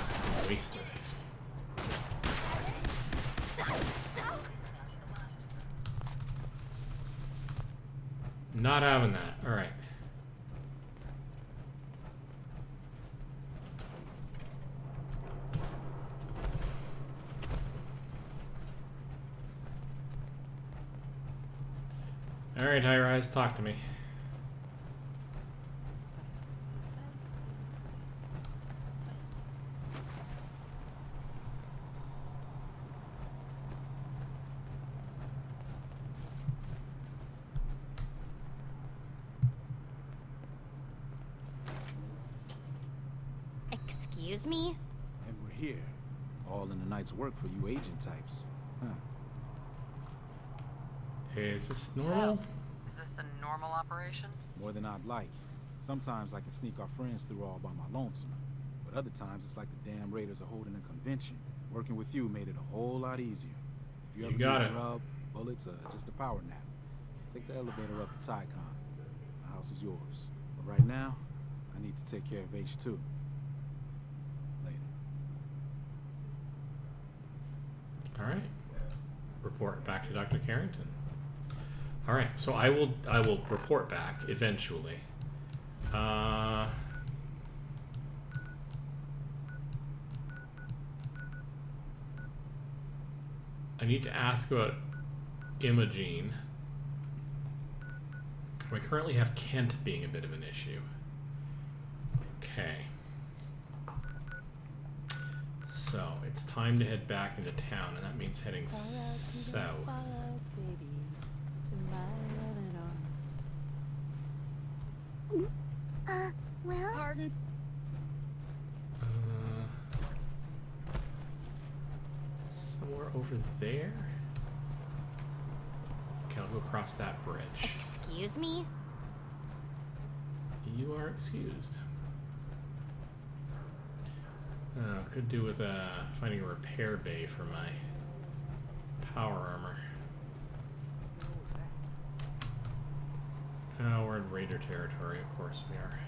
Waster. Not having that. All right. All right, High Rise, talk to me. Excuse me? And we're here. All in the night's work for you agent types. Huh. Hey, is this normal? So, is this a normal operation? More than I'd like. Sometimes I can sneak our friends through all by my lonesome. But other times, it's like the damn raiders are holding a convention. Working with you made it a whole lot easier. If you ever got need it. grub, bullets, or just a power nap, take the elevator up to Tycon. The house is yours. But right now, I need to take care of H2. Later. All right. Report back to Dr. Carrington. All right. So I will report back eventually. I need to ask about Imogene. We currently have Kent being a bit of an issue. Okay. So it's time to head back into town, and that means heading south. Well? Pardon? Somewhere over there? Okay, I'll go across that bridge. Excuse me? You are excused. Could do with finding a repair bay for my power armor. Oh, we're in Raider territory, of course we are.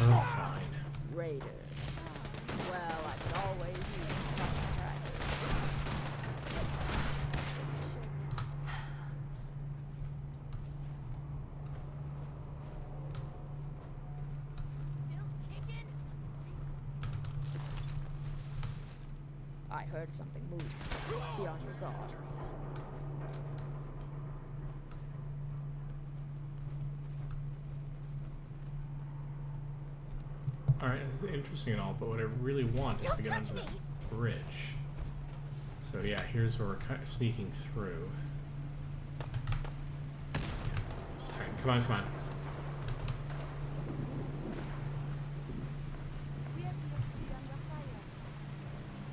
Oh, fine. Raiders. Well, I could always use some practice. I heard something move. Be on your guard. Alright, this is interesting and all, but what I really want is to get onto the bridge. So yeah, here's where we're kind of sneaking through. Alright, come on, come on.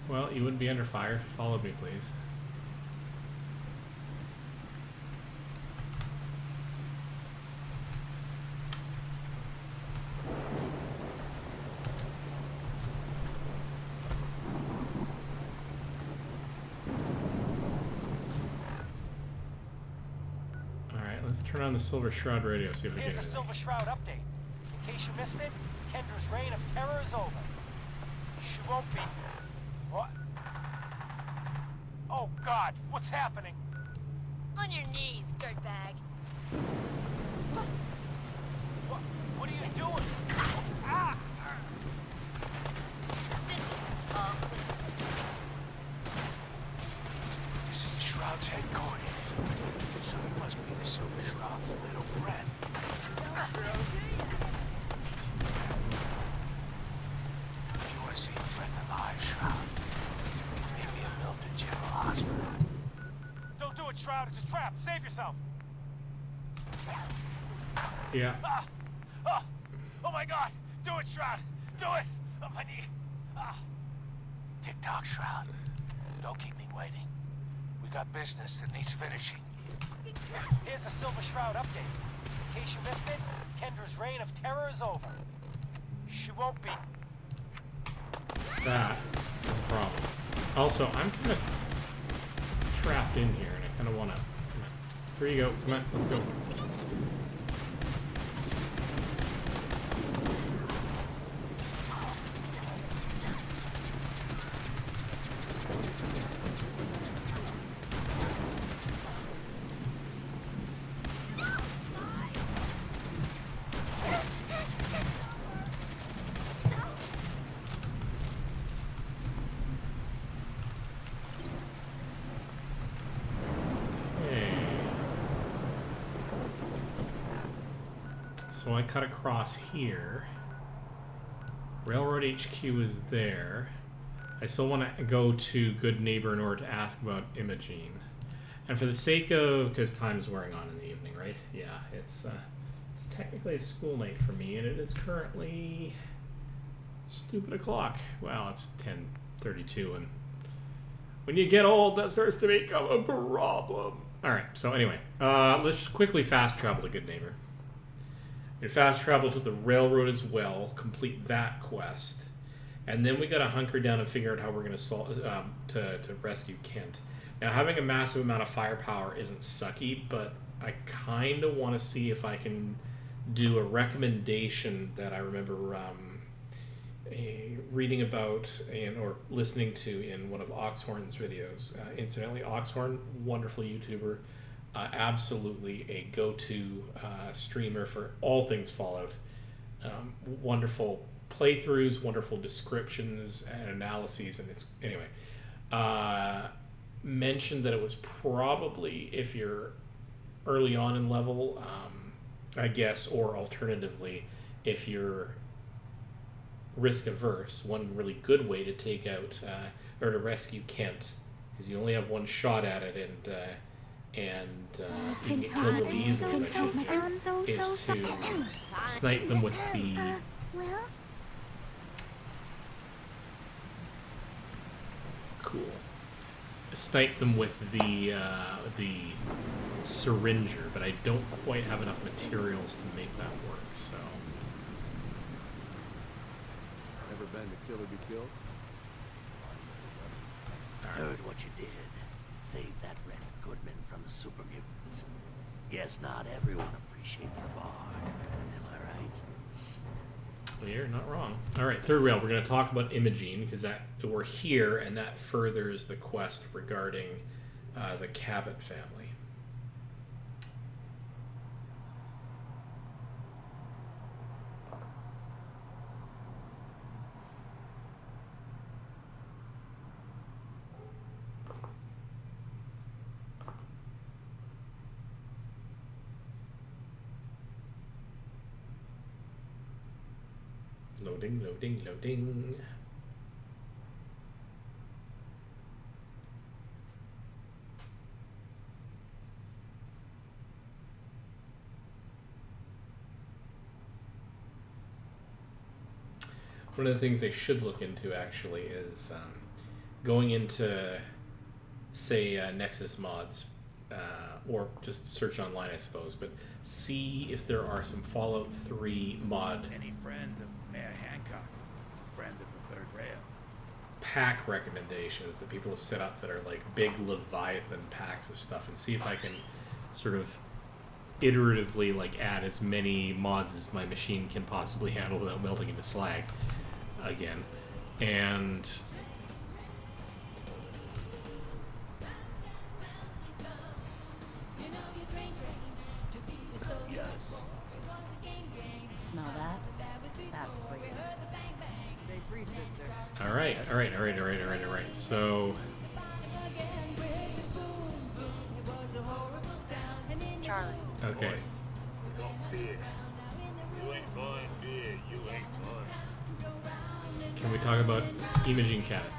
Well, you wouldn't be under fire if you followed me, please. Alright, let's turn on the Silver Shroud radio, see if we get Here's it. the Silver Shroud update. In case you missed it, Kendra's reign of terror is over. She won't be... What? Oh, God, what's happening? On your knees, dirtbag. What are you doing? Ah! This is the Shroud's headquarters. So it must be the Silver Shroud's little friend. If you want to see a friend alive, Shroud, leave me at Milton General Hospital. Don't do it, Shroud. It's a trap. Save yourself. Yeah. Ah! Ah! Oh my God! Do it, Shroud! Do it! On my knee! Ah! Tick-tock, Shroud. Don't keep me waiting. We got business that needs finishing. Here's the Silver Shroud update. In case you missed it, Kendra's reign of terror is over. She won't be... That is a problem. Also, I'm kind of trapped in here, and I kind of want to... Come on. Here you go. Come on, let's go. So I cut across here. Railroad HQ is there. I still want to go to Good Neighbor in order to ask about Imogene. And for the sake of... because time is wearing on in the evening, right? Yeah, it's technically a school night for me, and it is currently Stupid o'clock. Wow, it's 10:32, and when you get old, that starts to become a problem. All right. So anyway, let's quickly fast travel to Good Neighbor. And fast travel to the railroad as well. Complete that quest, and then we got to hunker down and figure out how we're going to solve to rescue Kent. Now, having a massive amount of firepower isn't sucky, but I kind of want to see if I can do a recommendation that I remember reading about or listening to in one of Oxhorn's videos. Incidentally, Oxhorn, wonderful YouTuber, absolutely a go-to streamer for all things Fallout. Wonderful playthroughs, wonderful descriptions and analyses, and it's anyway. Mentioned that it was probably, if you're early on in level, I guess, or alternatively, if you're risk averse, one really good way to take out or to rescue Kent, because you only have one shot at it, and you can get killed really easily, is to snipe them with the snipe them with the syringer, but I don't quite have enough materials to make that work, so. Ever been to Kill or Be Killed? Heard what you did. Saved that Rex Goodman from the super mutants. Guess not everyone appreciates the Bard. Am I right? Well, you're not wrong. All right, third rail. We're going to talk about Imogene because we're here, and that furthers the quest regarding the Cabot family. Loading, loading, loading. One of the things they should look into actually is going into, say, Nexus mods, or just search online, I suppose, but see if there are some Fallout 3 mod Any friend of Mayor Hancock is a friend of the Third Rail. pack recommendations that people have set up that are like big Leviathan packs of stuff, and see if I can sort of iteratively like add as many mods as my machine can possibly handle without melting into slag again. And Smell that? That's free. Stay free, sister. all right. So Charlie. okay. We got beer. You ain't buying beer, you ain't buying. Can we talk about Imogene Cabot?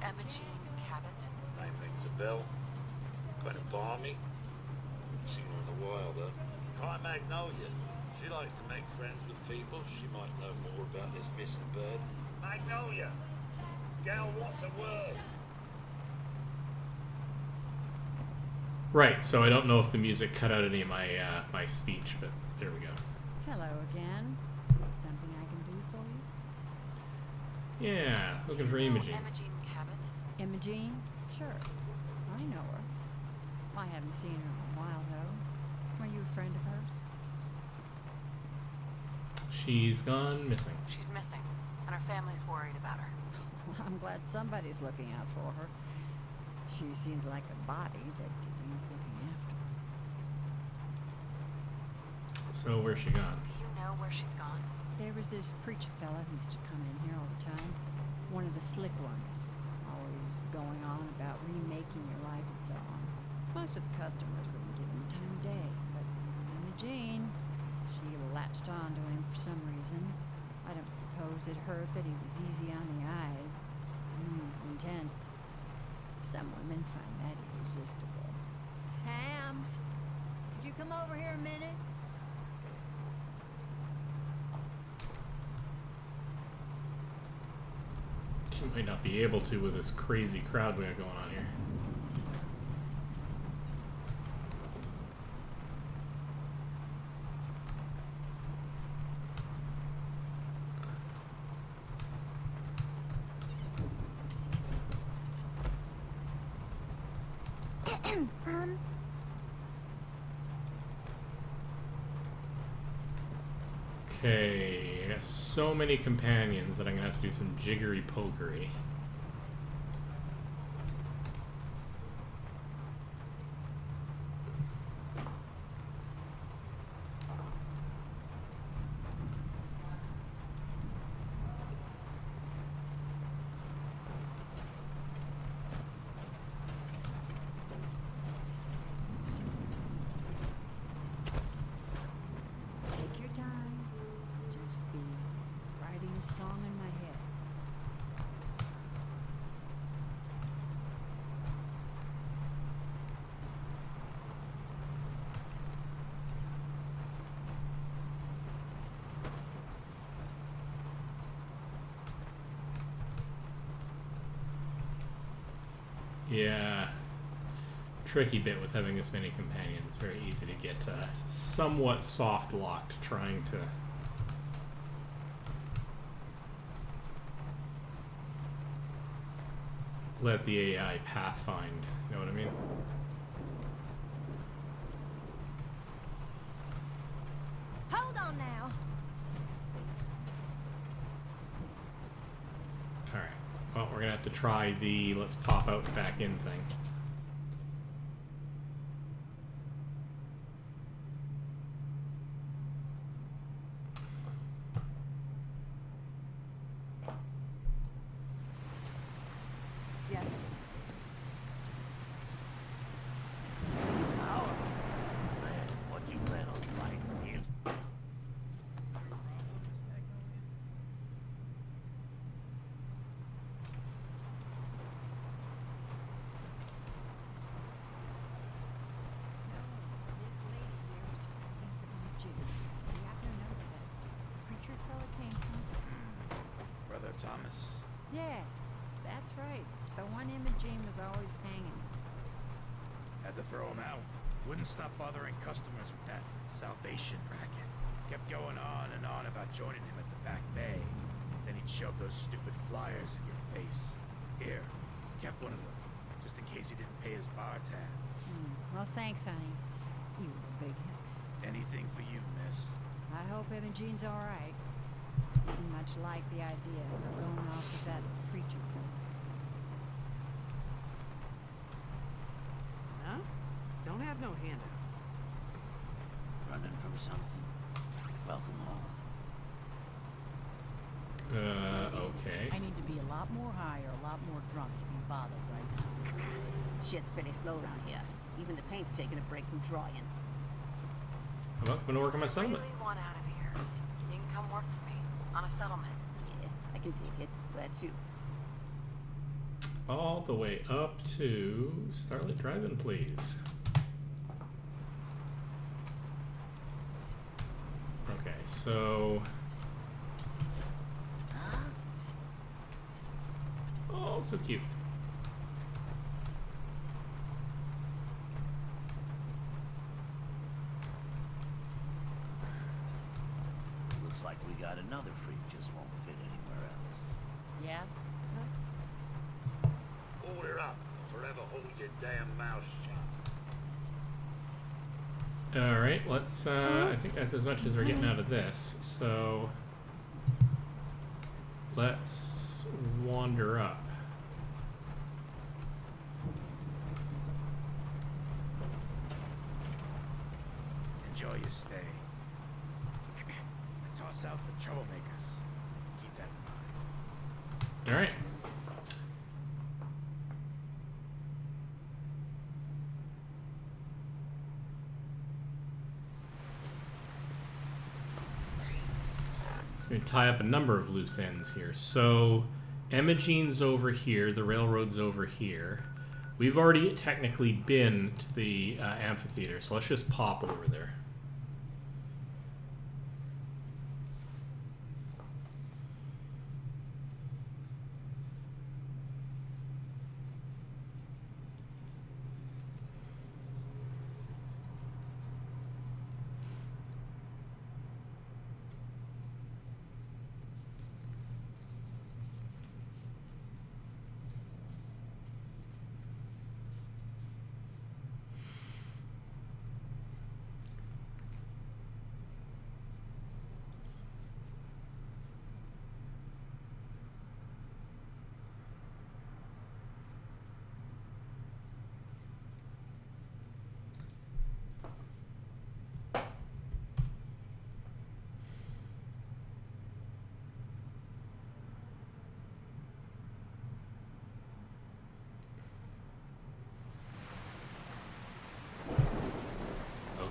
Imogene Cabot. Name rings a bell. Kind of balmy. Haven't seen her in a while, though. Try Magnolia. She likes to make friends with people. She might know more about this missing bird. Magnolia! Gal wants a word. Right. So I don't know if the music cut out any of my my speech, but there we go. Hello again. Something I can do for you? Yeah, looking for Imogene. Imogene Cabot. Imogene? Sure. I know her. I haven't seen her in a while, though. Are you a friend of hers? She's gone missing. She's missing, and her family's worried about her. Well, I'm glad somebody's looking out for her. She seemed like a body that could use looking after. So where's she gone? Do you know where she's gone? There was this preacher fella who used to come in here all the time. One of the slick ones. Always going on about remaking your life and so on. Most of the customers wouldn't give him the time of day, but Imogene, she latched on to him for some reason. I don't suppose it hurt that he was easy on the eyes. Intense. Some women find that irresistible. Pam, could you come over here a minute? Might not be able to with this crazy crowd we got going on here. Okay, I got so many companions that I'm gonna have to do some jiggery pokery. Take your time. Just be writing a song in my head. Yeah. Tricky bit with having this many companions. Very easy to get somewhat soft locked trying to let the AI pathfind. You know what I mean? Hold on now. Alright. Well, we're gonna have to try the let's pop out and back in thing. Yes. What you plan on fighting here? Brother Thomas. Yes, that's right. The one Imogene was always hanging. Had to throw him out. Wouldn't stop bothering customers with that salvation racket. Kept going on and on about joining him at the back bay. Then he'd shove those stupid flyers in your face. Here, kept one of them, just in case he didn't pay his bar tab. Well, thanks, honey. You were a big help. Anything for you, miss. I hope Imogene's all right. Didn't much like the idea of her going off with that preacher friend. Huh? Don't have no handouts. Running from something? Welcome home. Okay. I need to be a lot more high or a lot more drunk to be bothered right now. Shit's pretty slow around here. Even the paint's taking a break from drying. Well, I'm gonna work on my settlement. Really want out of here. You can come work for me on a settlement. Yeah, I can take it. Glad to. All the way up to Starlight Drive-In, please. Okay, so... Oh, so cute. Looks like we got another freak, just won't fit anywhere else. Yeah? Order up. Forever hold your damn mouth shut. Alright, let's, I think that's as much as we're getting out of this, so... Let's wander up. Enjoy your stay. Toss out the troublemakers. Keep that in mind. Alright. Going to tie up a number of loose ends here. So, Imogene's over here, the railroad's over here. We've already technically been to the amphitheater, so let's just pop over there.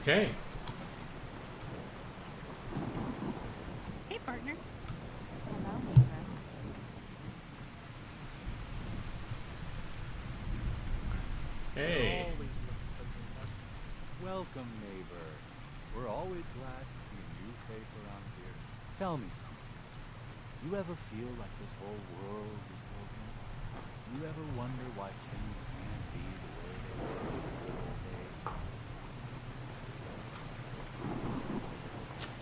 Okay. Hey, partner. Hello, neighbor. Hey. Always looking for new ones. Welcome, neighbor. We're always glad to see a new face around here. Tell me something. You ever feel like this whole world is broken? You ever wonder why things can't be the way they were in the good old days?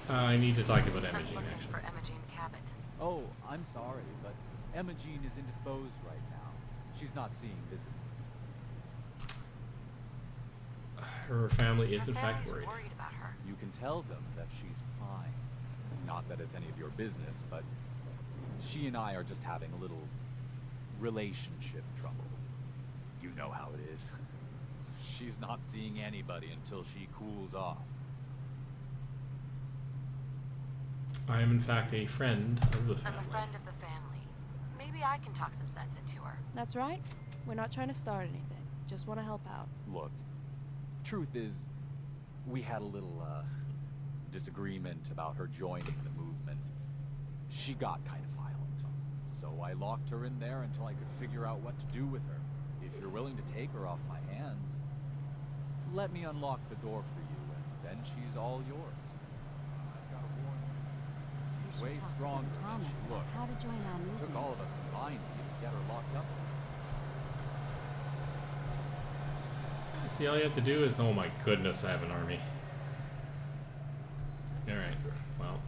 I need to talk about Emma Jean, I'm looking actually. for Imogen Cabot. Oh, I'm sorry, but Emma Jean is indisposed right now. She's not seeing visitors. Her family is, in fact, family's worried. about her. You can tell them that she's fine. Not that it's any of your business, but she and I are just having a little relationship trouble. You know how it is. She's not seeing anybody until she cools off. I am, in fact, a friend of the I'm family. a friend of the family. Maybe I can talk some sense into her. That's right. We're not trying to start anything. Just want to help out. Look, truth is, we had a little, disagreement about her joining the movement. She got kind of violent. So I locked her in there until I could figure out what to do with her. If you're willing to take her off my hands, let me unlock the door for you, and then she's all yours. I've got to warn you. She's way stronger than she looks. How to join our It took movement. all of us combined to even get her locked up. See, all you have to do is, oh my goodness, I have an army. Alright, well.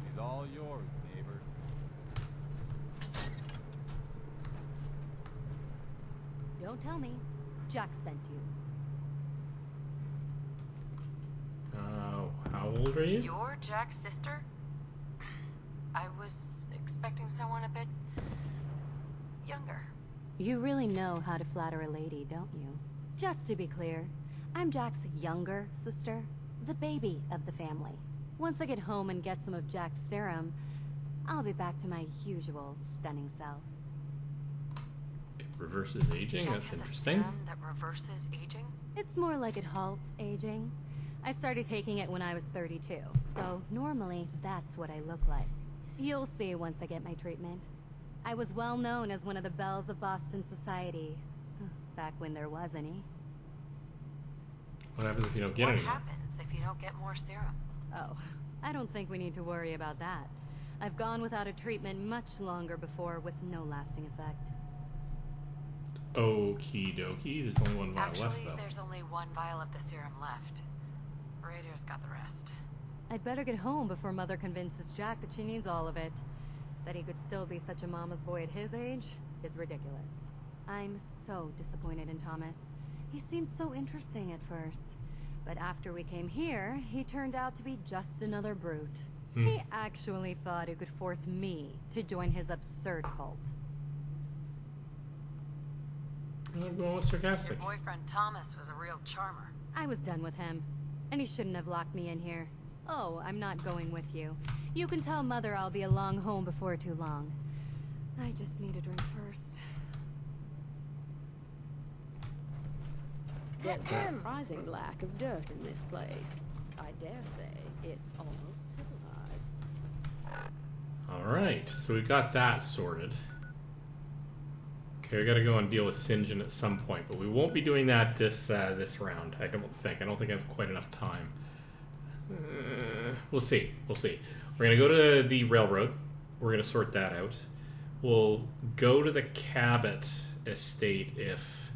She's all yours, neighbor. Don't tell me. Jack sent you. How old are you? You're Jack's sister? I was expecting someone a bit younger. You really know how to flatter a lady, don't you? Just to be clear, I'm Jack's younger sister, the baby of the family. Once I get home and get some of Jack's serum, I'll be back to my usual stunning self. It reverses aging? Jack That's has interesting. a serum that reverses aging? It's more like it halts aging. I started taking it when I was 32, so normally that's what I look like. You'll see once I get my treatment. I was well known as one of the belles of Boston society, back when there was any. What happens if you don't get What any? happens if you don't get more serum? Oh, I don't think we need to worry about that. I've gone without a treatment much longer before with no lasting effect. Okie dokie. There's only one vial Actually, left, though. there's only one vial of the serum left. Raiders got the rest. I'd better get home before Mother convinces Jack that she needs all of it. That he could still be such a mama's boy at his age is ridiculous. I'm so disappointed in Thomas. He seemed so interesting at first. But after we came here, he turned out to be just another brute. He actually thought he could force me to join his absurd cult. Well, sarcastic. Your boyfriend Thomas was a real charmer. I was done with him. And he shouldn't have locked me in here. Oh, I'm not going with you. You can tell Mother I'll be along home before too long. I just need a drink first. There's a surprising lack of dirt in this place. I dare say it's almost civilized. Alright, so we got that sorted. Okay, we gotta go and deal with St. John at some point, but we won't be doing that this round. I don't think I have quite enough time. We'll see. We're gonna go to the railroad. We're gonna sort that out. We'll go to the Cabot estate if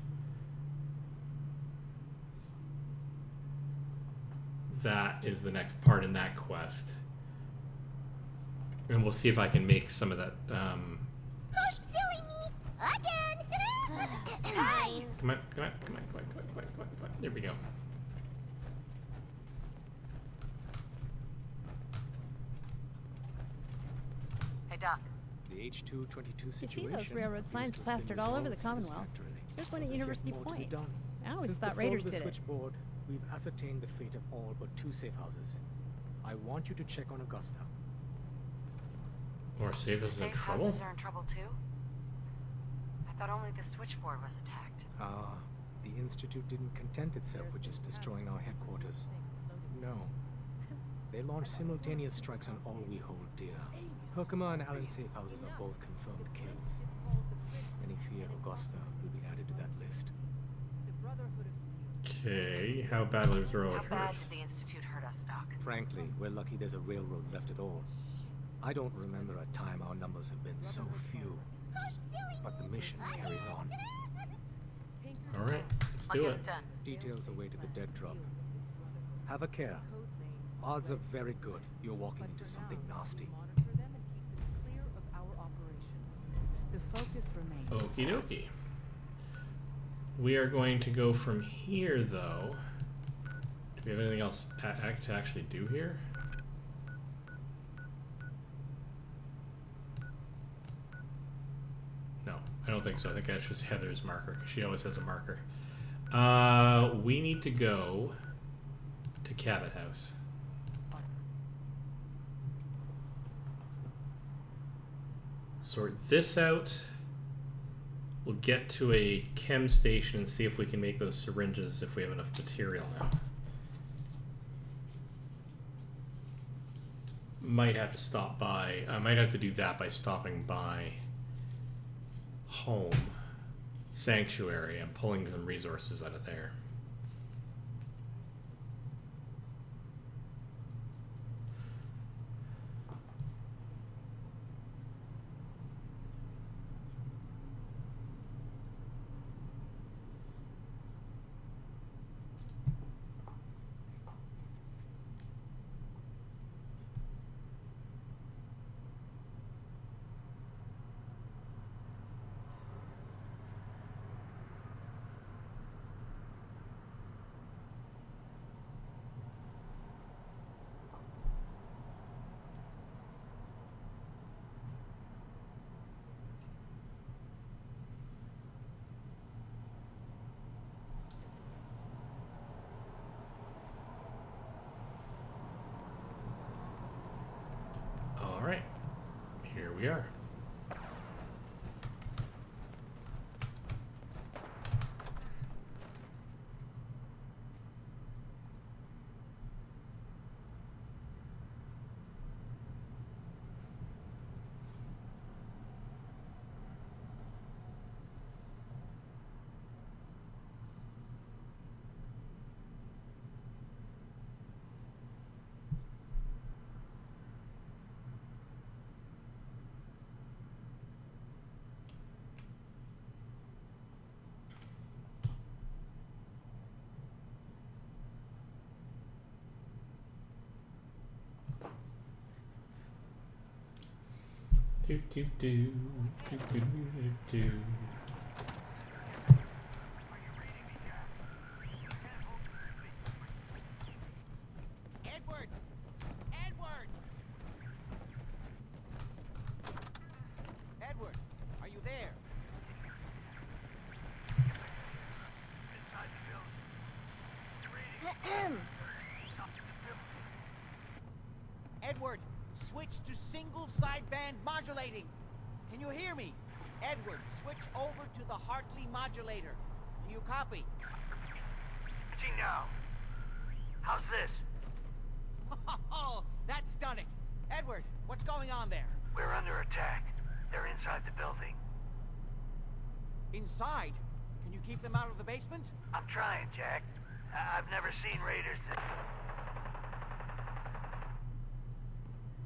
that is the next part in that quest. And we'll see if I can make some of that, You're silly me again. Fine. Come on. There we go. Hey, Doc. H222 You situation. see those railroad appears signs to have been plastered all over the resolved Commonwealth. satisfactorily. There's But one at there's yet University more to be Point. done. I always Since thought the fall raiders of the did it. switchboard, we've ascertained the fate of all but 2 safe houses. I want you to check on Augusta. Or safe is in Safe trouble? houses are in trouble too? I thought only the switchboard was attacked. The Institute didn't content itself with just destroying our headquarters. No. They launched simultaneous strikes on all we hold dear. Herkimer and Allen safe houses are both confirmed kills. Many fear Augusta will be added to that list. Okay, how badly was the road How hurt? bad did the Institute hurt us, Doc? Frankly, we're lucky there's a railroad left at all. I don't remember a time our numbers have been so few. But the mission carries on. Alright, let's I'll do get it. it done. Details await at the dead drop. Have a care. Odds are very good you're walking into something nasty. The focus remains. Okie dokie. We are going to go from here, though. Do we have anything else to actually do here? No, I don't think so. I think that's just Heather's marker, because she always has a marker. We need to go to Cabot House. Sort this out. We'll get to a chem station and see if we can make those syringes if we have enough material now. Might have to stop by. I might have to do that by stopping by Home Sanctuary and pulling some resources out of there. Alright, here we are. Do do do do do do do. Edward! Edward! Edward, are you there? Edward, switch to single sideband modulating. Can you hear me? Edward, switch over to the Hartley modulator. Do you copy? Switching now. How's this? Oh, that's done it. Edward, what's going on there? We're under attack. They're inside the building. Inside? Can you keep them out of the basement? I'm trying, Jack. I've never seen raiders that...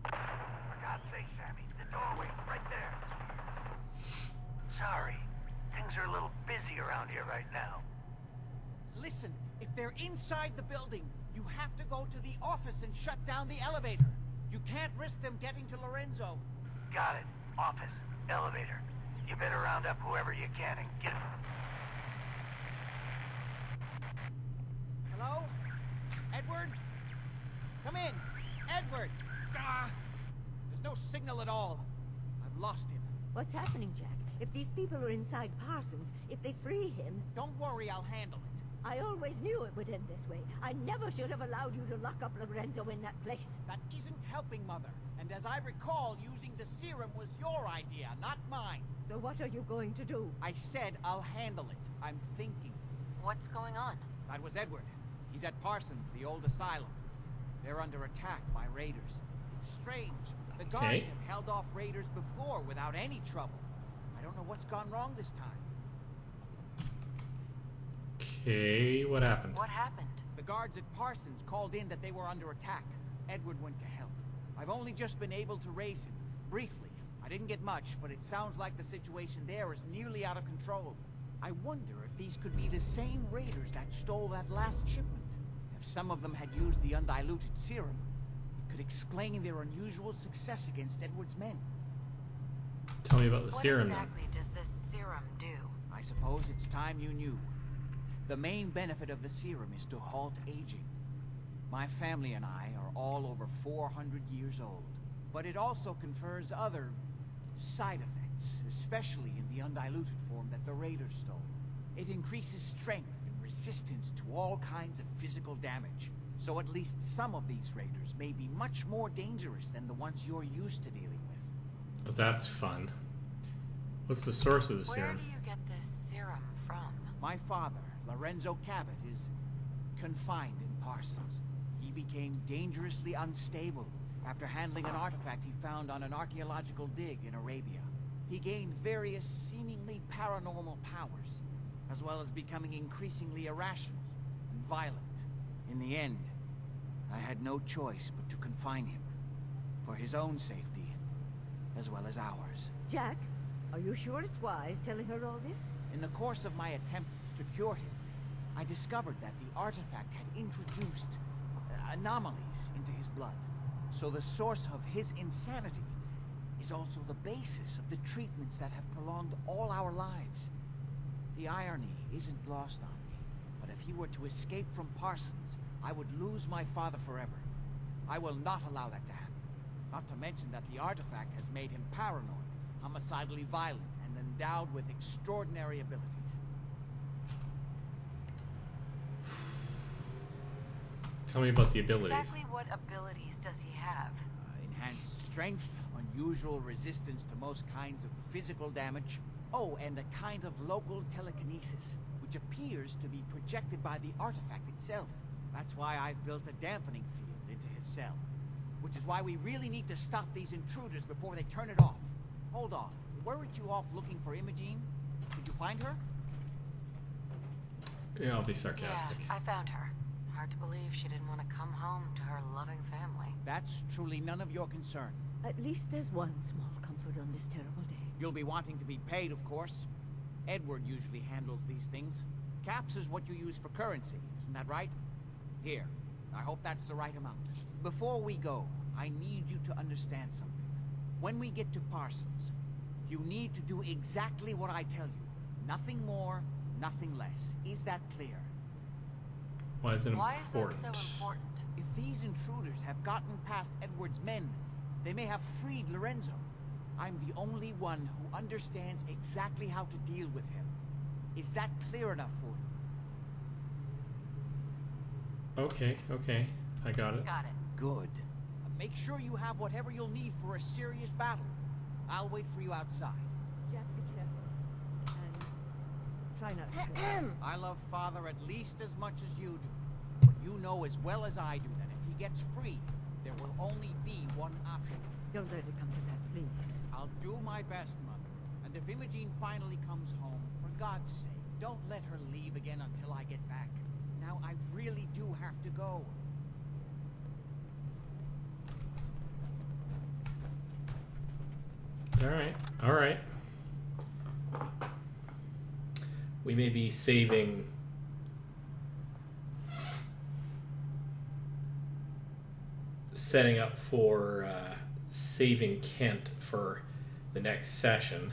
For God's sake, Sammy, the doorway, right there. Sorry. Things are a little busy around here right now. Listen, if they're inside the building, you have to go to the office and shut down the elevator. You can't risk them getting to Lorenzo. Got it. Office. Elevator. You better round up whoever you can and get... Hello? Edward? Come in. Edward! There's no signal at all. I've lost him. What's happening, Jack? If these people are inside Parsons, if they free him... Don't worry, I'll handle it. I always knew it would end this way. I never should have allowed you to lock up Lorenzo in that place. That isn't helping, Mother. And as I recall, using the serum was your idea, not mine. So what are you going to do? I said I'll handle it. I'm thinking. What's going on? That was Edward. He's at Parsons, the old asylum. They're under attack by raiders. It's strange. The guards have held off raiders before without any trouble. I don't know what's gone wrong this time. Okay, what happened? What happened? The guards at Parsons called in that they were under attack. Edward went to help. I've only just been able to raise him. Briefly. I didn't get much, but it sounds like the situation there is nearly out of control. I wonder if these could be the same raiders that stole that last shipment. If some of them had used the undiluted serum, it could explain their unusual success against Edward's men. Tell me about the serum. What exactly does this serum do? I suppose it's time you knew. The main benefit of the serum is to halt aging. My family and I are all over 400 years old. But it also confers other side effects, especially in the undiluted form that the raiders stole. It increases strength and resistance to all kinds of physical damage. So at least some of these raiders may be much more dangerous than the ones you're used to dealing with. Oh, that's fun. What's the source of the serum? Where do you get this serum from? My father, Lorenzo Cabot, is confined in Parsons. He became dangerously unstable after handling an artifact he found on an archaeological dig in Arabia. He gained various seemingly paranormal powers, as well as becoming increasingly irrational and violent. In the end, I had no choice but to confine him, for his own safety, as well as ours. Jack, are you sure it's wise telling her all this? In the course of my attempts to cure him, I discovered that the artifact had introduced anomalies into his blood. So the source of his insanity is also the basis of the treatments that have prolonged all our lives. The irony isn't lost on me, but if he were to escape from Parsons, I would lose my father forever. I will not allow that to happen. Not to mention that the artifact has made him paranoid, homicidally violent, and endowed with extraordinary abilities. Tell me about the abilities. Exactly what abilities does he have? Enhanced strength, unusual resistance to most kinds of physical damage. Oh, and a kind of local telekinesis, which appears to be projected by the artifact itself. That's why I've built a dampening field into his cell. Which is why we really need to stop these intruders before they turn it off. Hold on. Weren't you off looking for Imogene? Did you find her? Yeah, I'll be sarcastic. Yeah, I found her. Hard to believe she didn't want to come home to her loving family. That's truly none of your concern. At least there's one small comfort on this terrible day. You'll be wanting to be paid, of course. Edward usually handles these things. Caps is what you use for currency, isn't that right? Here, I hope that's the right amount. Before we go, I need you to understand something. When we get to Parsons, you need to do exactly what I tell you. Nothing more, nothing less. Is that clear? Why is it important? Why is that so important? If these intruders have gotten past Edward's men, they may have freed Lorenzo. I'm the only one who understands exactly how to deal with him. Is that clear enough for you? Okay. I got it. Got it. Good. Make sure you have whatever you'll need for a serious battle. I'll wait for you outside. Jack, be careful. And try not to kill him. I love Father at least as much as you do. But you know as well as I do that if he gets free, there will only be one option. Don't let it come to that, please. I'll do my best, Mother. And if Imogene finally comes home, for God's sake, don't let her leave again until I get back. Now, I really do have to go. All right. We may be saving setting up for saving Kent for the next session.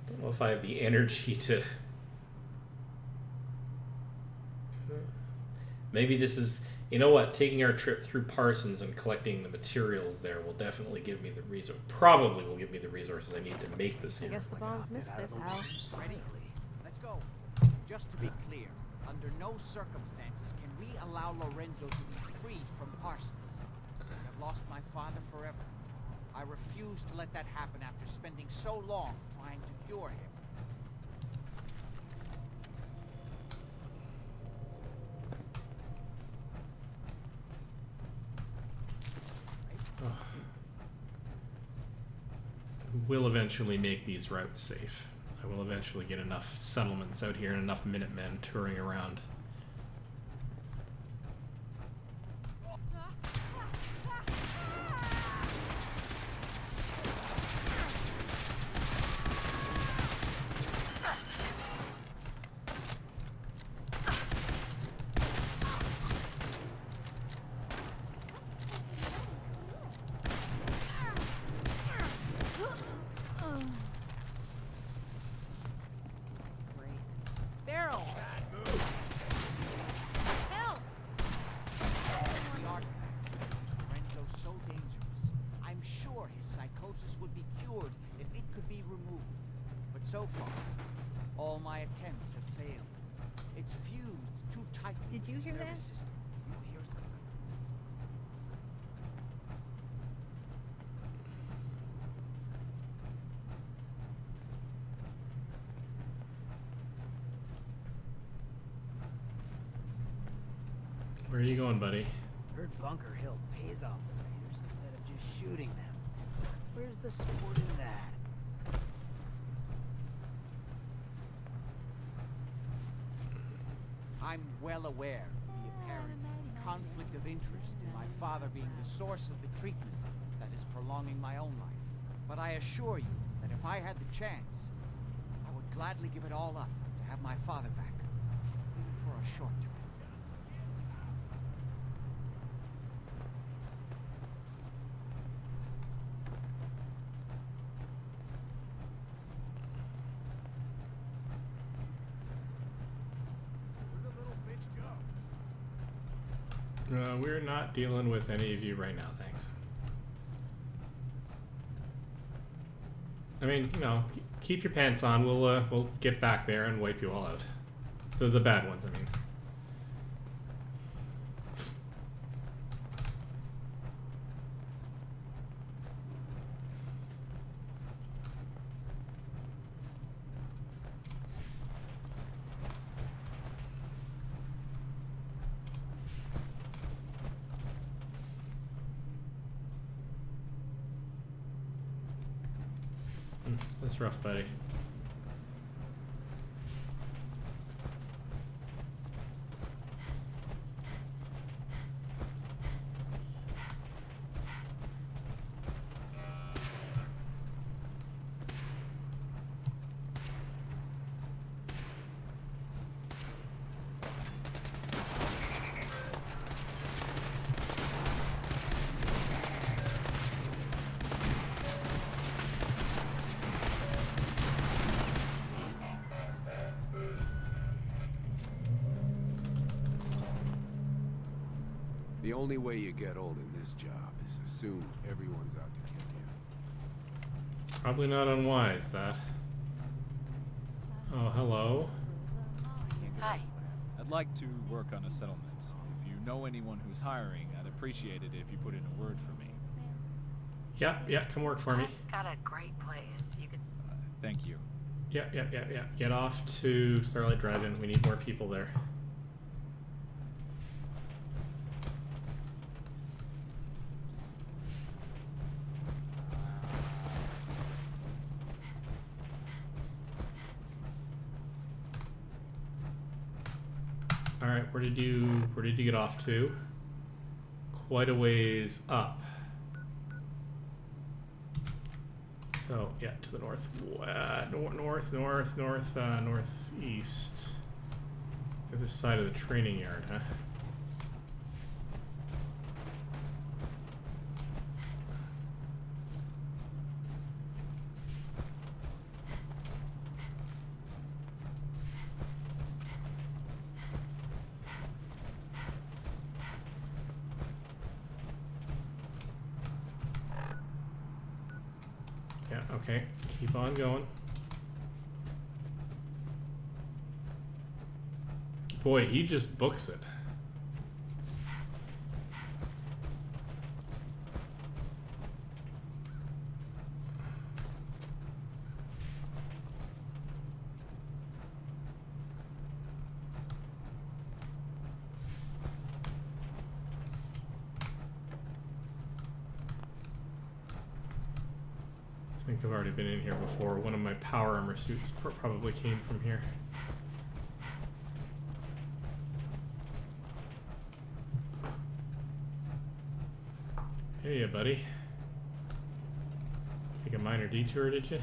Don't know if I have the energy to... Maybe this is You know what? Taking our trip through Parsons and collecting the materials there will definitely give me the resource. Probably will give me the resources I need to make the I serum. guess the bombs missed this house. Ready? Let's go. Just to be clear, under no circumstances can we allow Lorenzo to be freed from Parsons. I have lost my father forever. I refuse to let that happen after spending so long trying to cure him. We'll eventually make these routes safe. I will eventually get enough settlements out here and enough Minutemen touring around. Barrel! Help! The artifact, Lorenzo's so dangerous. I'm sure his psychosis would be cured if it could be removed. But so far, all my attempts have failed. It's fused too tightly. Did you with his hear nervous that? system. You hear something? Where are you going, buddy? Heard Bunker Hill pays off the raiders instead of just shooting them. Where's the sport in that? I'm well aware of the apparent conflict of interest in my father being the source of the treatment that is prolonging my own life. But I assure you that if I had the chance, I would gladly give it all up to have my father back, even for a short time. We're not dealing with any of you right now, thanks. I mean, you know, keep your pants on. We'll get back there and wipe you all out. The bad ones, I mean. That's rough, buddy. The only way you get old in this job is to assume everyone's out to kill you. Probably not unwise, that. Oh, hello. Hi. I'd like to work on a settlement. If you know anyone who's hiring, I'd appreciate it if you put in a word for me. Yeah, come work for me. Got a great place. You could. Thank you. Yeah. Get off to Starlight Drive-In. We need more people there. All right, where did you get off to? Quite a ways up. So yeah, to the northeast. The other side of the training yard, huh? Okay, keep on going. Boy, he just books it. I think I've already been in here before. One of my power armor suits probably came from here. Hey, buddy. Take a minor detour, did you?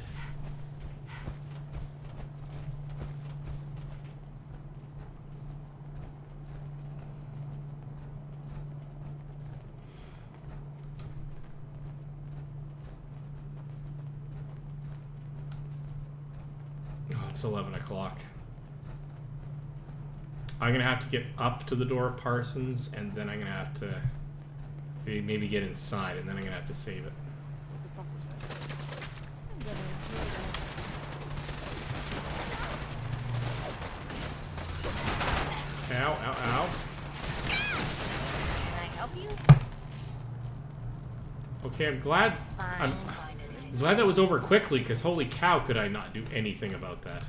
Oh, it's 11 o'clock. I'm gonna have to get up to the door of Parsons, and then I'm gonna have to maybe get inside, and then I'm gonna have to save it. What the fuck was that? Ow, ow, ow. Can I help you? Okay, I'm glad I'm glad that was over quickly, because holy cow, could I not do anything about that.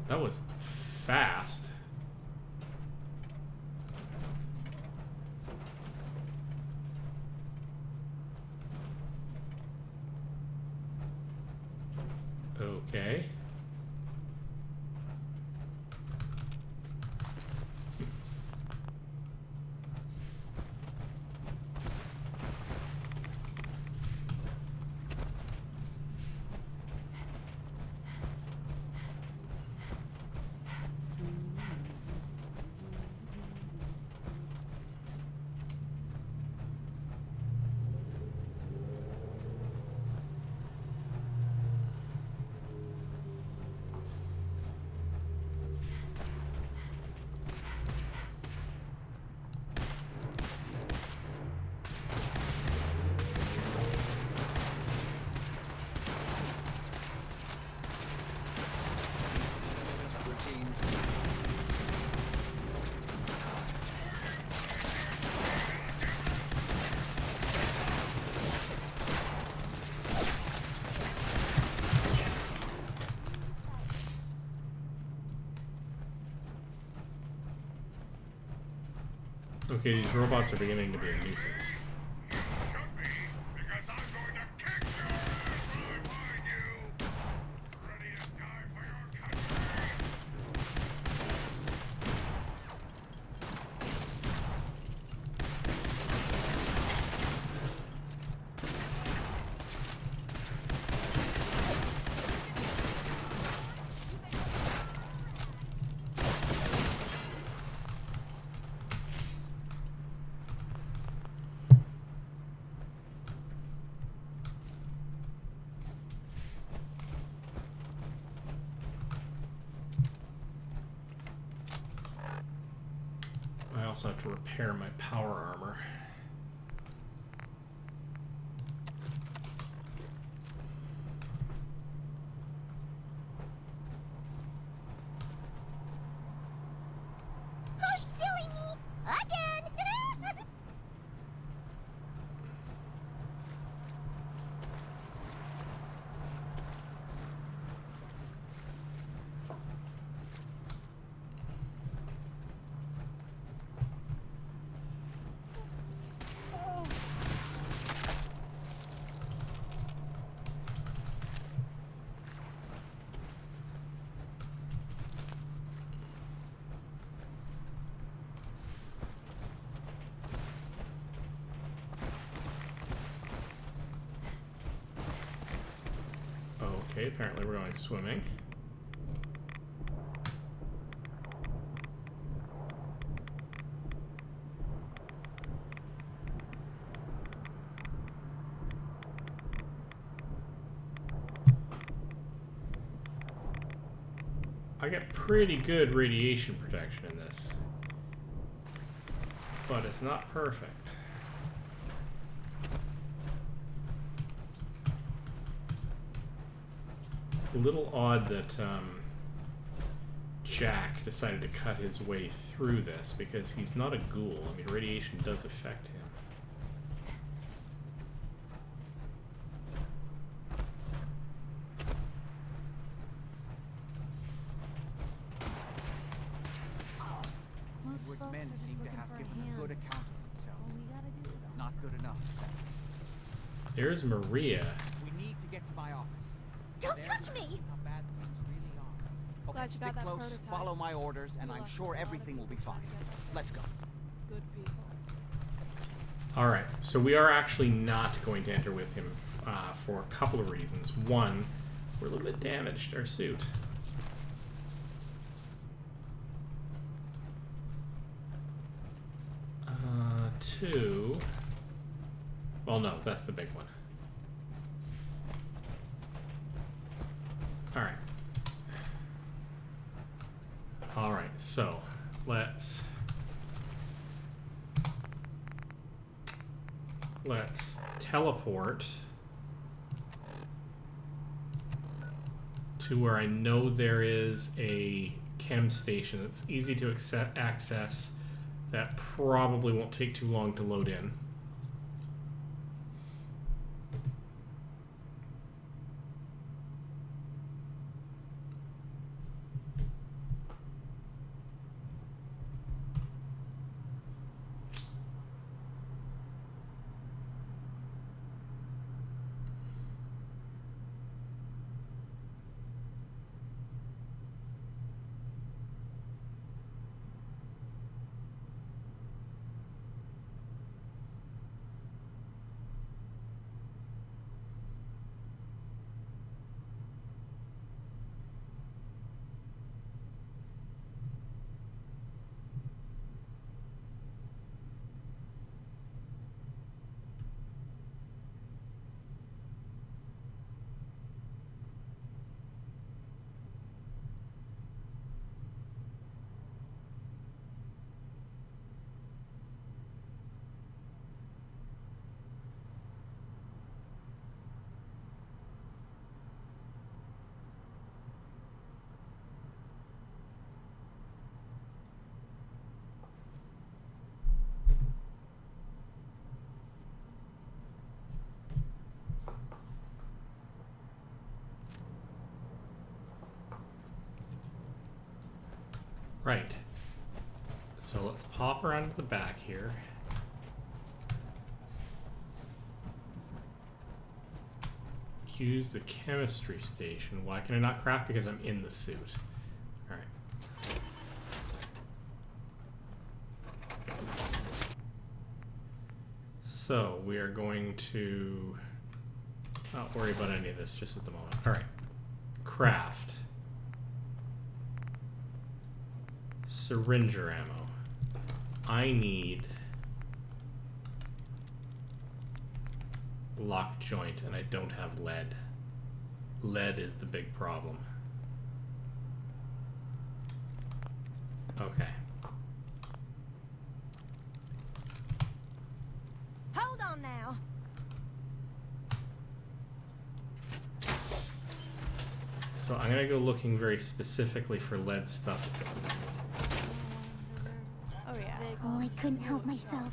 That was fast. Okay. Okay, these robots are beginning to be a nuisance. I also have to repair my power armor. Oh, silly me! Again! Okay, apparently we're going swimming. I get pretty good radiation protection in this, but it's not perfect. a little odd that Jack decided to cut his way through this, because he's not a ghoul. I mean, radiation does affect him. Edward's men seem to have given a good account of themselves. Not good enough. There's Maria. We need to get to my office. Don't There touch to me! see how bad things really are. Okay, Glad you stick got that close, prototype. follow my orders, and You I'm left sure a lot of everything will be people fine. trying to get that. Let's go. Good people. Alright, so we are actually not going to enter with him for a couple of reasons. One, we're a little bit damaged, our suit. Two, well, no, that's the big one. Alright. Alright, so let's teleport to where I know there is a chem station that's easy to access, that probably won't take too long to load in. Right. So let's pop around to the back here. Use the chemistry station. Why can I not craft? Because I'm in the suit. Alright. So we are going to not worry about any of this just at the moment. Alright. Craft. Syringer ammo. I need lock joint, and I don't have lead. Lead is the big problem. Okay. Hold on now. So I'm gonna go looking very specifically for lead stuff. Oh yeah. Oh, I couldn't help myself.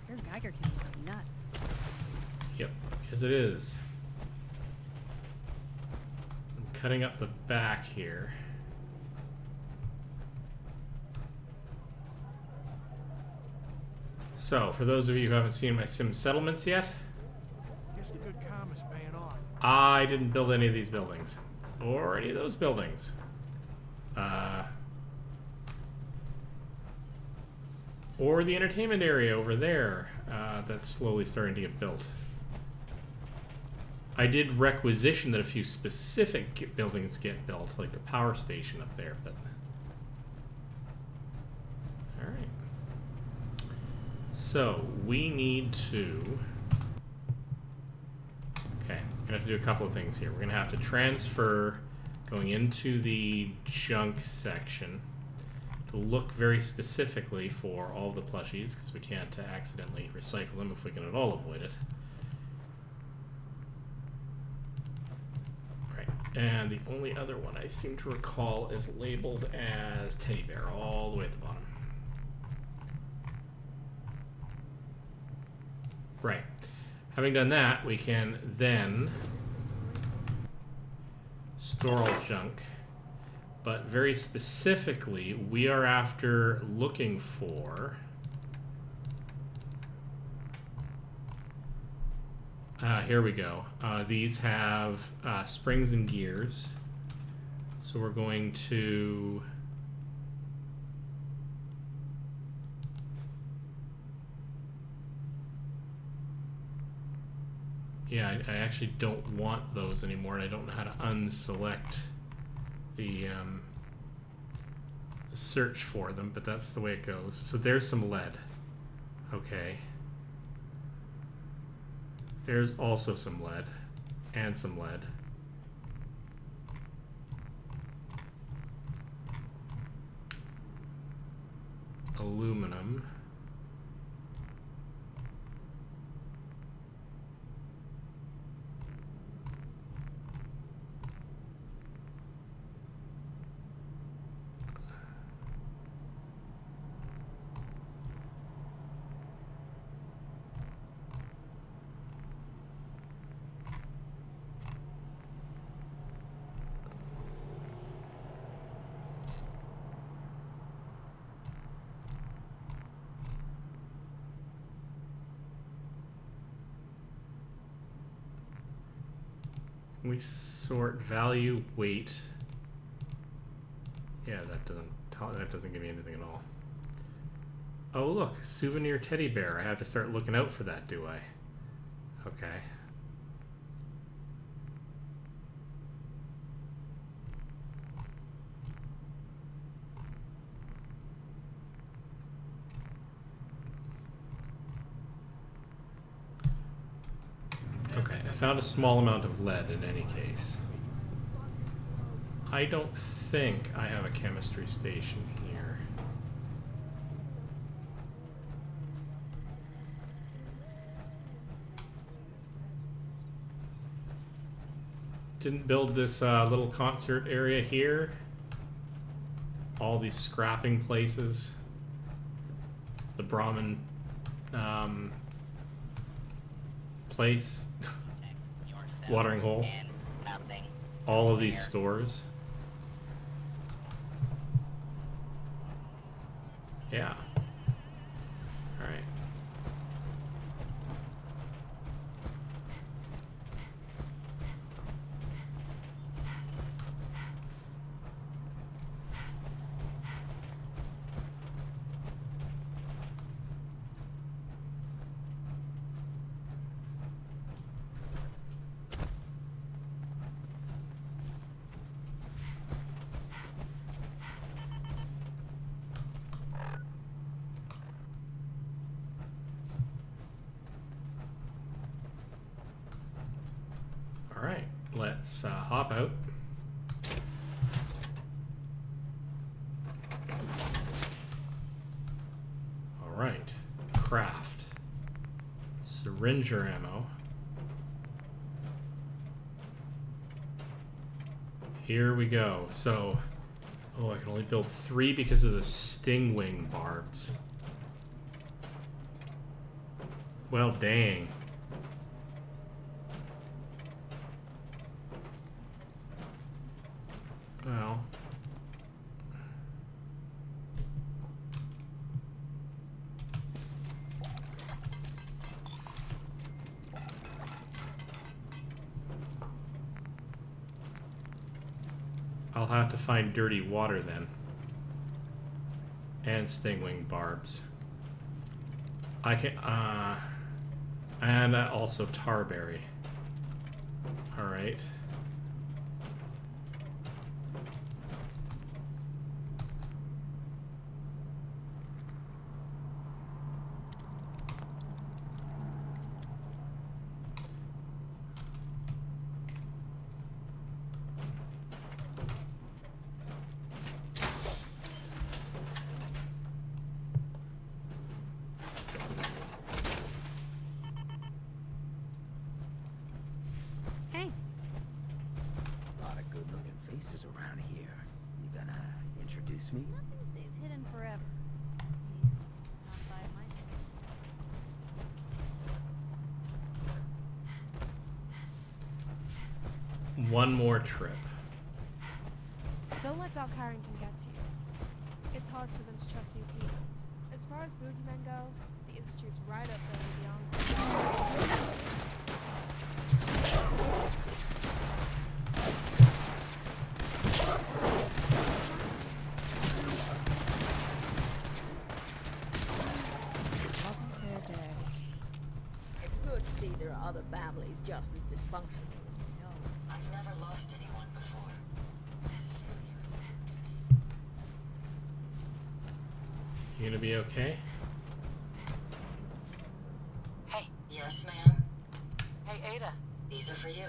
Your Geiger counters are nuts. Yep, yes it is. I'm cutting up the back here. So, for those of you who haven't seen my sim settlements yet, Guess the good karma's paying off. I didn't build any of these buildings. Or any of those buildings. Or the entertainment area over there that's slowly starting to get built. I did requisition that a few specific buildings get built, like the power station up there, but... Alright. So we need to... Okay, we're gonna have to do a couple of things here. We're gonna have to transfer going into the junk section to look very specifically for all the plushies, because we can't accidentally recycle them if we can at all avoid it. Right, and the only other one I seem to recall is labeled as teddy bear, all the way at the bottom. Right. Having done that, we can then store all junk. But very specifically, we are after looking for... here we go. These have springs and gears. So we're going to... Yeah, I actually don't want those anymore, and I don't know how to unselect the search for them, but that's the way it goes. So there's some lead. Okay. There's also some lead, and some lead. Aluminum. We sort value, weight. Yeah, that doesn't give me anything at all. Oh look, souvenir teddy bear. I have to start looking out for that, do I? Okay. Okay, I found a small amount of lead in any case. I don't think I have a chemistry station here. Didn't build this little concert area here. All these scrapping places. The Brahmin place. Watering hole. All of these stores. Yeah. All right. Alright, let's hop out. Alright, craft. Syringer ammo. Here we go. So, oh, I can only build 3 because of the stingwing barbs. Well, dang. Well, I'll have to find dirty water then. And stingwing barbs. I can, and also tarberry. Alright. Excuse me? Nothing stays hidden forever. At least, not by my standards. One more trip. Don't let Doc Harrington get to you. It's hard for them to trust new people. As far as boogeymen go, the Institute's right up there with the Encore. It's good to see there are other families just as dysfunctional as we know. I've never lost anyone before. You gonna be okay? Hey. Yes, ma'am. Hey, Ada. These are for you.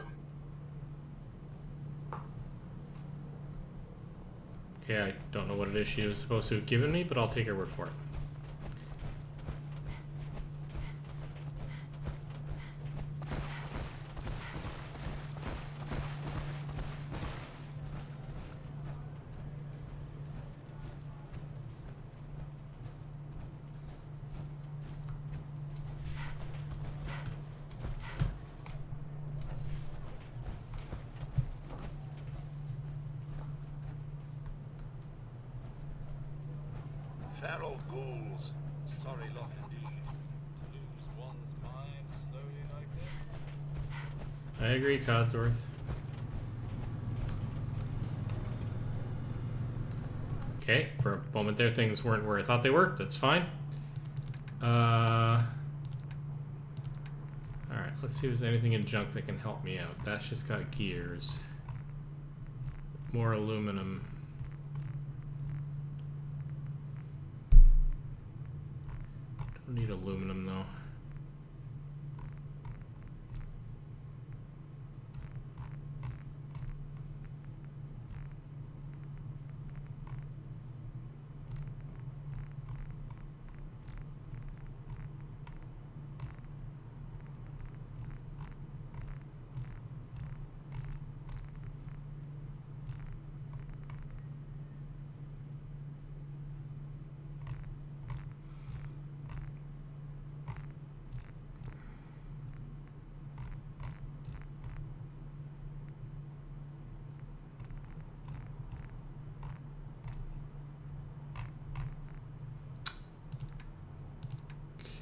Okay, I don't know what it is she was supposed to have given me, but I'll take her word for it. Feral ghouls. Sorry lot indeed. To lose one's mind slowly like that. I agree, Codsworth. Okay, for a moment there, things weren't where I thought they were. That's fine. Alright, let's see if there's anything in junk that can help me out. That's just got gears. More aluminum. Don't need aluminum though.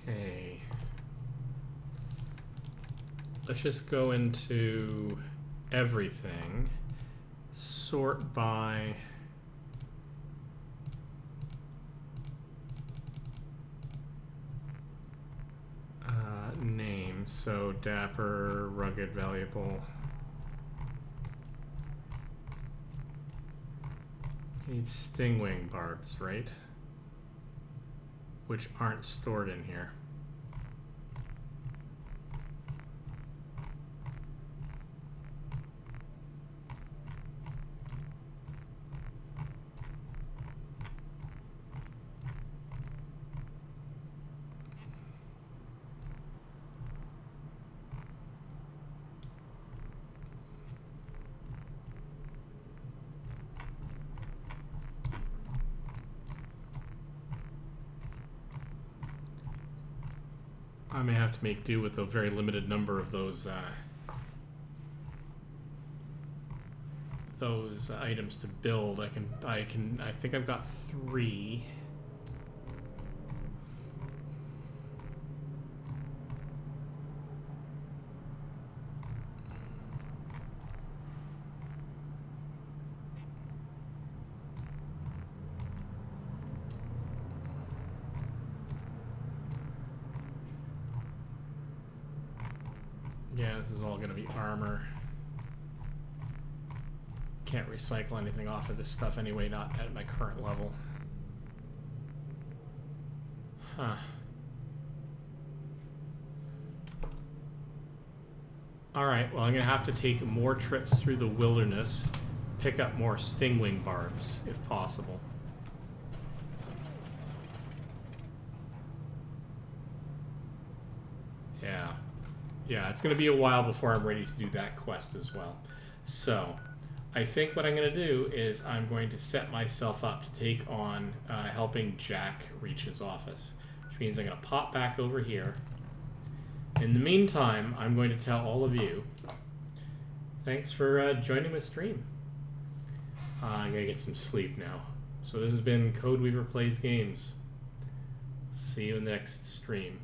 Okay. Let's just go into everything. Sort by name. So dapper, rugged, valuable. Need stingwing barbs, right? Which aren't stored in here. I may have to make do with a very limited number of those items to build. I think I've got 3. Yeah, this is all going to be armor. Can't recycle anything off of this stuff anyway, not at my current level. Huh. Alright, well I'm going to have to take more trips through the wilderness, pick up more stingwing barbs, if possible. Yeah, it's going to be a while before I'm ready to do that quest as well. So, I think what I'm going to do is I'm going to set myself up to take on helping Jack reach his office, which means I'm going to pop back over here. In the meantime, I'm going to tell all of you, thanks for joining the stream. I'm going to get some sleep now. So this has been Code Weaver Plays Games. See you in the next stream.